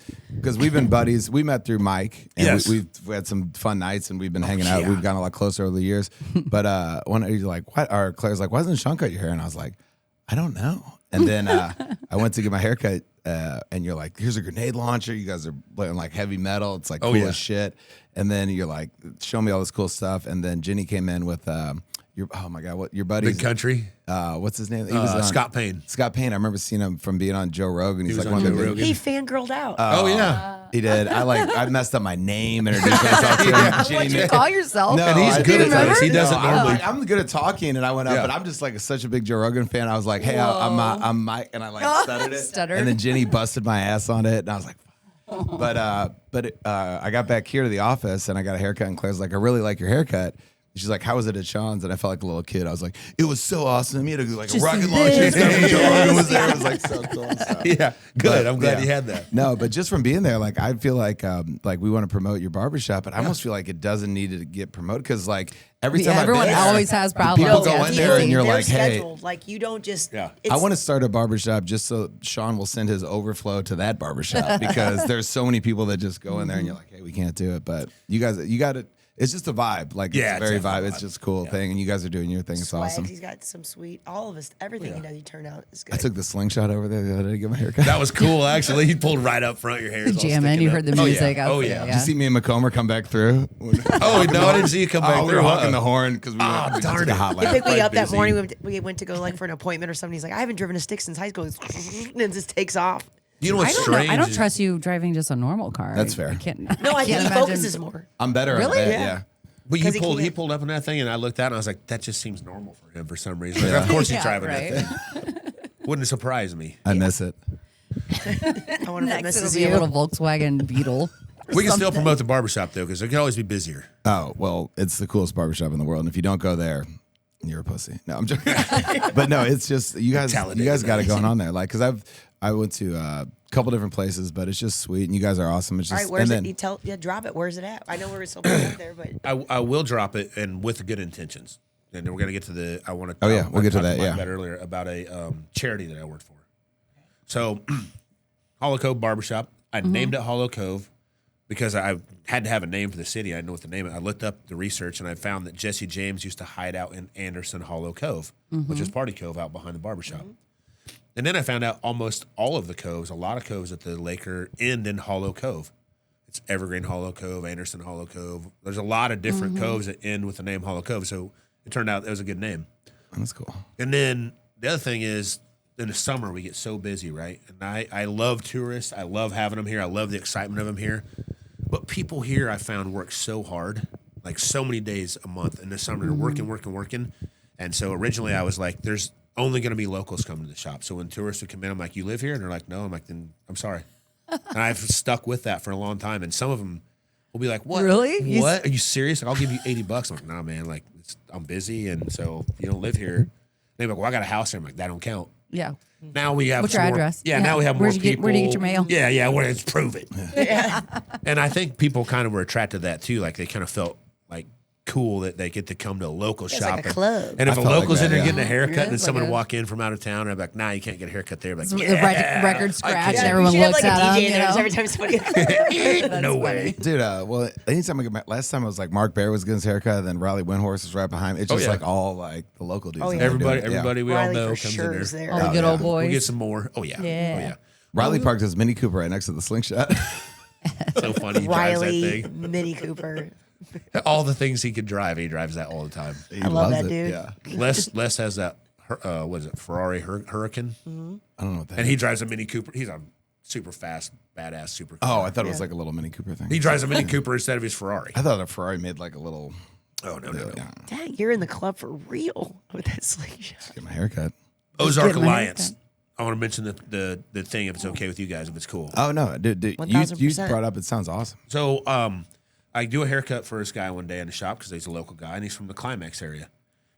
we've been buddies. We met through Mike. And Yes. we've had some fun nights and we've been hanging out. yeah. We've gotten a lot closer over the years. But one you're like, what? Or Claire's like, why doesn't Shaun cut your hair? And I was like, I don't know. And then I went to get my hair cut. And you're like, here's a grenade launcher. You guys are playing like heavy metal. It's like cool yeah. as shit. And then you're like, show me all this cool stuff. And then Jenny came in with oh my God, what your buddy's Big country. what's his name? He was on, Scott Payne. Scott Payne. I remember seing him from being on Joe Rogan. He's was like on one of Joe the Rogan. He fangirled out. Oh, yeah. He did. I messed up my name, introduced myself to him. Jenny What'd you knew- call yourself? No, And he's I good didn't at this. remember. He doesn't No, normally. I'm good at talking, and I went up, Yeah. but I'm just like such a big Joe Rogan fan. I was like, hey, I'm Mike, and I like stuttered it. Stuttered. And then Jenny busted my ass on it, and I was like, but I got back here to the office, and I got a haircut, and Claire's like, I really like your haircut. She's like, how was it at Shaun's? And I felt like a little kid. I was like, it was so awesome. He had like a rocket launcher and stuff, and Joe Rogan was there. It was like so cool and stuff. Yeah. Good. But, I'm glad yeah. you had that. No, but just from being there, like I feel like we want to promote your barbershop, but I almost feel like it doesn't need to get promoted because like every time Everyone I've been there, always has people problems. go in there and you're They're like, hey, scheduled. Like you don't just. Yeah. I want to start a barbershop just so Shaun will send his overflow to that barbershop because there's so many people that just go in there and you're like, hey, we can't do it. But you got it. It's just a vibe. Like Yeah, it's a very it's definitely vibe. It's just a cool thing. And you guys are doing your thing. It's Swags. awesome. He's got some sweet. All of us. Everything he does, he turn out is good. I took the slingshot over there the other day to get my haircut. That was cool, actually. He pulled right up front. Your hair is all Jamming. sticking You up. heard the music. Oh, yeah. out Oh, there, yeah. Did you see me and Mcalpin come back through? Oh, no, I didn't see you come back we were through. honking the horn because we went darn to the it. hot He lap. picked me Quite up that busy. morning. We went to go like for an appointment or something. He's like, I haven't driven a stick since high school. And just takes off. You know I what's don't know. strange? I don't is- trust you driving just a normal car. That's fair. I can't. No, I think can't he imagine- focuses more. I'm better Really? at that. Yeah. Yeah. But Because he he can't- pulled up on that thing, and I looked at it, and I was like, that just seems normal for him for some reason. Like, of course he's Yeah, driving right. that thing. Wouldn't surprise me. I miss it. I wonder if it Next, it'll misses be a you. little Volkswagen Beetle. We can still promote the barbershop, though, because it can always be busier. Oh, well, it's the coolest barbershop in the world. And if you don't go there, you're a pussy. No, I'm joking. But no, it's just you guys got it going on there. Like, because I went to a couple different places, but it's just sweet. And you guys are awesome. It's All just, right, where's and it? then, You drop it. Where's it at? I know we're so out there, but I will drop it, and with good intentions. And then we're going to get to the, I want to. Oh, yeah, we'll get to that, yeah. About earlier about a charity that I worked for. So, Hollow Cove Barbershop. I named it Hollow Cove because I had to have a name for the city. I didn't know what to name it. I looked up the research, and I found that Jesse James used to hide out in Anderson Hollow Cove, which is Party Cove out behind the barbershop. And then I found out almost all of the coves, a lot of coves at the lake end in Hollow Cove. It's Evergreen Hollow Cove, Anderson Hollow Cove. There's a lot of different coves that end with the name Hollow Cove. So it turned out it was a good name. that's cool. And then the other thing is in the summer we get so busy, right? And I love tourists. I love having them here. I love the excitement of them here. But people here I found work so hard, like so many days a month in the summer. They're working. And so originally I was like, there's only going to be locals coming to the shop. So when tourists would come in, I'm like, you live here? And they're like, no. I'm like, then I'm sorry. And I've stuck with that for a long time. And some of them will be like, what? Really? What? Are you serious? Like, I'll give you $80. I'm like, nah, man. Like, I'm busy. And so if you don't live here, they're like, well, I got a house here. I'm like, that don't count. Yeah. Now we have What's your more, address? Yeah, Yeah. now we have more Where'd you get- people. where do you get your mail? Yeah, let's prove it. And I think people kind of were attracted to that too. Like they kind of felt like cool that they get to come to a local It's shop. like a club. And if I a felt like local's that, in there yeah. getting a haircut Yeah, and then it's someone like a- walk in from out of town and I'm like, nah, you can't get a haircut there. Like, The yeah, record scratch, I and can. everyone You should have looks like a at DJ them. there You know? every time somebody. No way. Dude, well, anytime I get last time it was like Mark Bear was getting his haircut, and then Riley Windhorse was right behind me. It's just yeah. like all like the local dudes. Oh, that yeah. are doing it, yeah. Everybody we all Riley know for comes sure in is there. there. All the Oh, good yeah. old We'll boys. get some more. Oh yeah. Yeah. Oh yeah. Riley parked his Mini Cooper right next to the slingshot. So funny. He drives that Riley, thing. Mini Cooper. All the things he could drive, he drives that all the time. He I love loves that it, dude. Yeah, Les has that. What is it? Ferrari Hurricane. I don't know what that. And is. he drives a Mini Cooper. He's a super fast, badass super. Oh, I thought it was like a little Mini Cooper thing. He drives a Mini Cooper instead of his Ferrari. I thought a Ferrari made like a little. Oh no. Yeah, Dang, you're in the club for real with that slingshot. get my haircut. Ozark get my Alliance. haircut. I want to mention the thing if it's okay with you guys, if it's cool. Oh no, dude, you 1000%. brought up. It sounds awesome. So I do a haircut for this guy one day in the shop because he's a local guy and he's from the Climax area.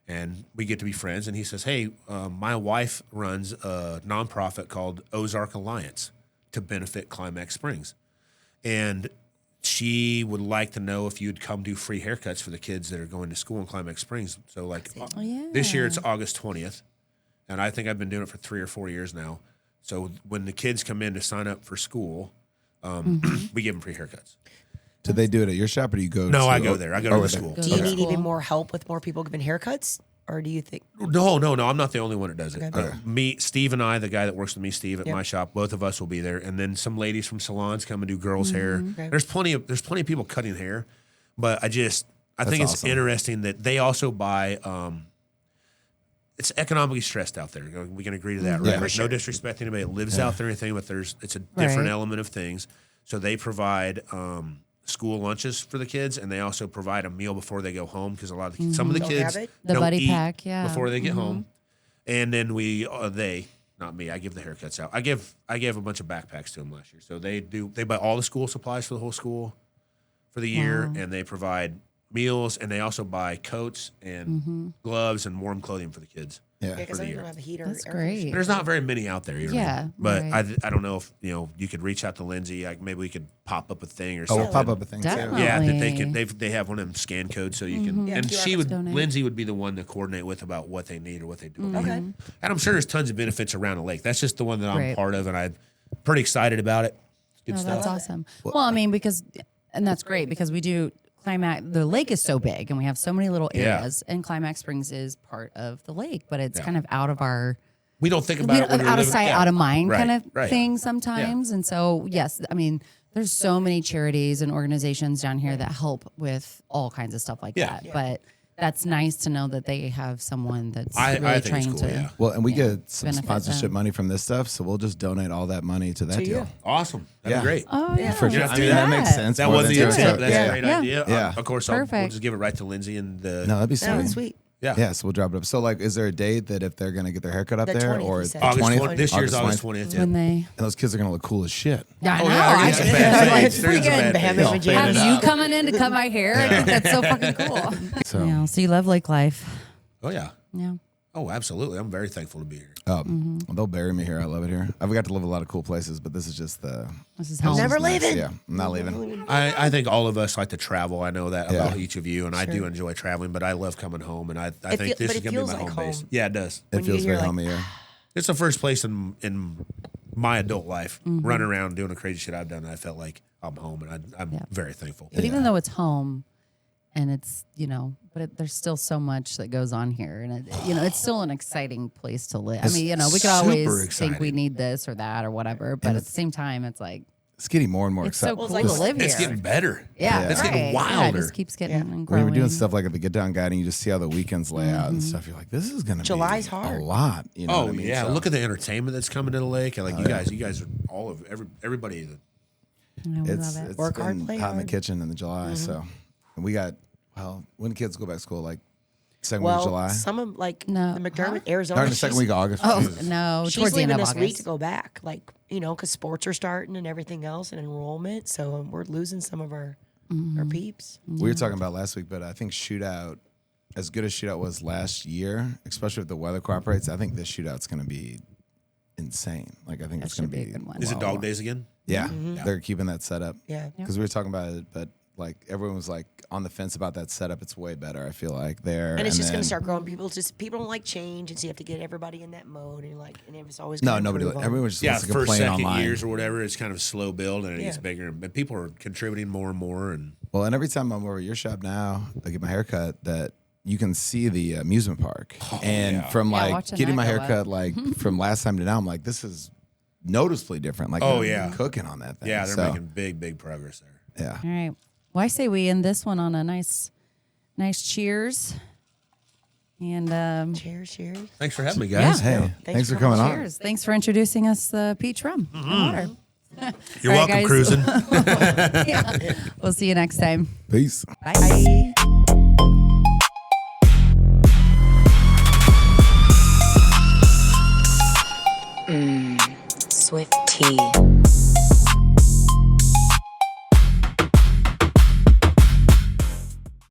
And we get to be friends. And he says, hey, my wife runs a nonprofit called Ozark Alliance to benefit Climax Springs. And she would like to know if you'd come do free haircuts for the kids that are going to school in Climax Springs. So, like, this year it's August 20th. And I think I've been doing it for 3 or 4 years now. So when the kids come in to sign up for school, we give them free haircuts. Did they do it at your shop, or do you go? No, to I go there. I go to the they- school. Do you Okay. need Cool. even more help with more people giving haircuts? Or do you think? No. I'm not the only one that does it. Okay. Me, Steve, and I, the guy that works with me, Steve, at Yep. my shop, both of us will be there, and then some ladies from salons come and do girls' hair. Okay. There's plenty of people cutting hair, but I think it's awesome. interesting that they also buy. It's economically stressed out there. We can agree to that, right? Yeah, for Like, no disrespect to anybody that lives out there or anything, but it's a different Right. element of things. So they provide school lunches for the kids, and they also provide a meal before they go home because some of the Don't kids have it? The don't buddy eat pack, yeah. before they get home. And then they, not me, I give the haircuts out. I gave a bunch of backpacks to them last year. So they buy all the school supplies for the whole school for the year, and they provide meals, and they also buy coats and gloves and warm clothing for the kids. Yeah. Yeah, because the I year. don't have a heater. That's air conditioner. great. There's not very many out there, Yeah, But right. I don't know if you could reach out to Lindsay. Like maybe we could pop up a thing or Oh, something. we'll pop up a thing too. Definitely. Yeah, that they can. They have one of them scan codes so you can. Yeah, And QR she codes would. donate. Lindsay would be the one to coordinate with about what they need or what they do. Okay. And I'm sure there's tons of benefits around the lake. That's just the one that I'm Right. part of, and I'm pretty excited about it. Good No, stuff. that's awesome. Well, I mean, and that's great because we do Climax. The lake is so big, and we have so many little Yeah. areas. And Climax Springs is part of the lake, but it's kind of out of our We don't think about it when we're out of living- sight, yeah. out of mind Right, kind of right. thing sometimes. And so, yes, I mean, there's so many charities and organizations down here that help with all kinds of stuff like Yeah. that. But that's nice to know that they have someone that's I really think trying it's cool. to. Yeah. Well, and we get some benefit sponsorship them. money from this stuff, so we'll just donate all that money to that To deal. you. Awesome. That'd Yeah. be great. Oh yeah, For sure. Yeah, I do mean, that makes sense. That more was than the just intent. a- That's yeah. a great Yeah. idea. Yeah. Of course, we'll Perfect. just give it right to Lindsay and the. No, that'd be Oh, sweet. sweet. Yeah. Yeah, so we'll drop it up. So, like, is there a date that if they're gonna get their haircut up The there, 20th, or he said. August 20th? 20th. This year's August 20th? 20th. Yeah. when they. And those kids are gonna look cool as shit. Yeah, I Oh, know. yeah, I there's just a bad like, days. There's a freaking bad Bam days. and Figure have it you out. coming in to cut my hair. I think that's so fucking cool. So- Yeah, so you love lake life. Oh yeah. Yeah. Oh, absolutely. I'm very thankful to be here. They'll bury me here. I love it here. I've got to live a lot of cool places, but this is just the. This is home. Never nice. leaving. Yeah, I'm not leaving. I think all of us like to travel. I know that Yeah. about each of you, and I do enjoy traveling, but I love coming home, and I think feel- this but is it going to be feels my like home base. home. Yeah, it does. It When feels you're very like- homey here. It's the first place in my adult life, running around doing the crazy shit I've done. I felt like I'm home, and I'm very thankful. But even though it's home, and it's there's still so much that goes on here, and it's still an exciting place to live. I mean, we could super always think we exciting. need this or that or whatever, but at the same time, it's like It's getting more and more It's so exciting. cool like- to live here. It's getting better. yeah, It's getting right. Yeah, it wilder. just keeps getting and When growing. we're doing stuff like at the Get Down Guide and you just see how the weekends lay out and stuff, you're like, this is gonna July's be hard. a lot. You know Oh what I mean? yeah, So- look at the entertainment that's coming to the lake. And like you guys are all of everybody. That, Yeah, we it's love it. Work hard, been play hot in the hard. kitchen in the July. So, and we got when the kids go back to school, like second week of Well, July, some of like No. the McDermott, or Arizona. in the second she's- week of August. Oh Jesus. no, She's towards the end leaving of this August. week to go back, like because sports are starting and everything else and enrollment. So we're losing some of our peeps. We were talking about last week, but I think shootout, as good as shootout was last year, especially if the weather cooperates, I think this shootout's going to be insane. Like I think it's going should to be a good one. is it wow, dog wow. days again? Yeah, they're keeping that setup. Yeah. Because we were talking about it, but like everyone was like on the fence about that setup. It's way better. I feel like there, And it's just going then- to start growing. People don't like change, and so you have to get everybody in that mode. And it's always No, gonna nobody. improve on- Everyone just Yeah, wants to first, complain second online. years or whatever, it's kind of slow build and it gets Yeah. bigger. But people are contributing more and more. And Well, and every time I'm over at your shop now, I get my haircut, that you can see the amusement park. And from Yeah, like watching getting that my go haircut, up. like from last time to now, I'm like, this is noticeably different. Like, Oh, they're yeah. cooking on that thing. yeah, they're So, making big progress there. yeah. All right. Well, I say we end this one on a nice cheers. And Cheers. Thanks for having me, guys. Yeah. Hey, thanks for coming on. cheers. Thanks for introducing us the peach rum and water. You're All welcome, right, guys. cruising. Yeah. We'll see you next time. Peace. Bye. SwifTEA.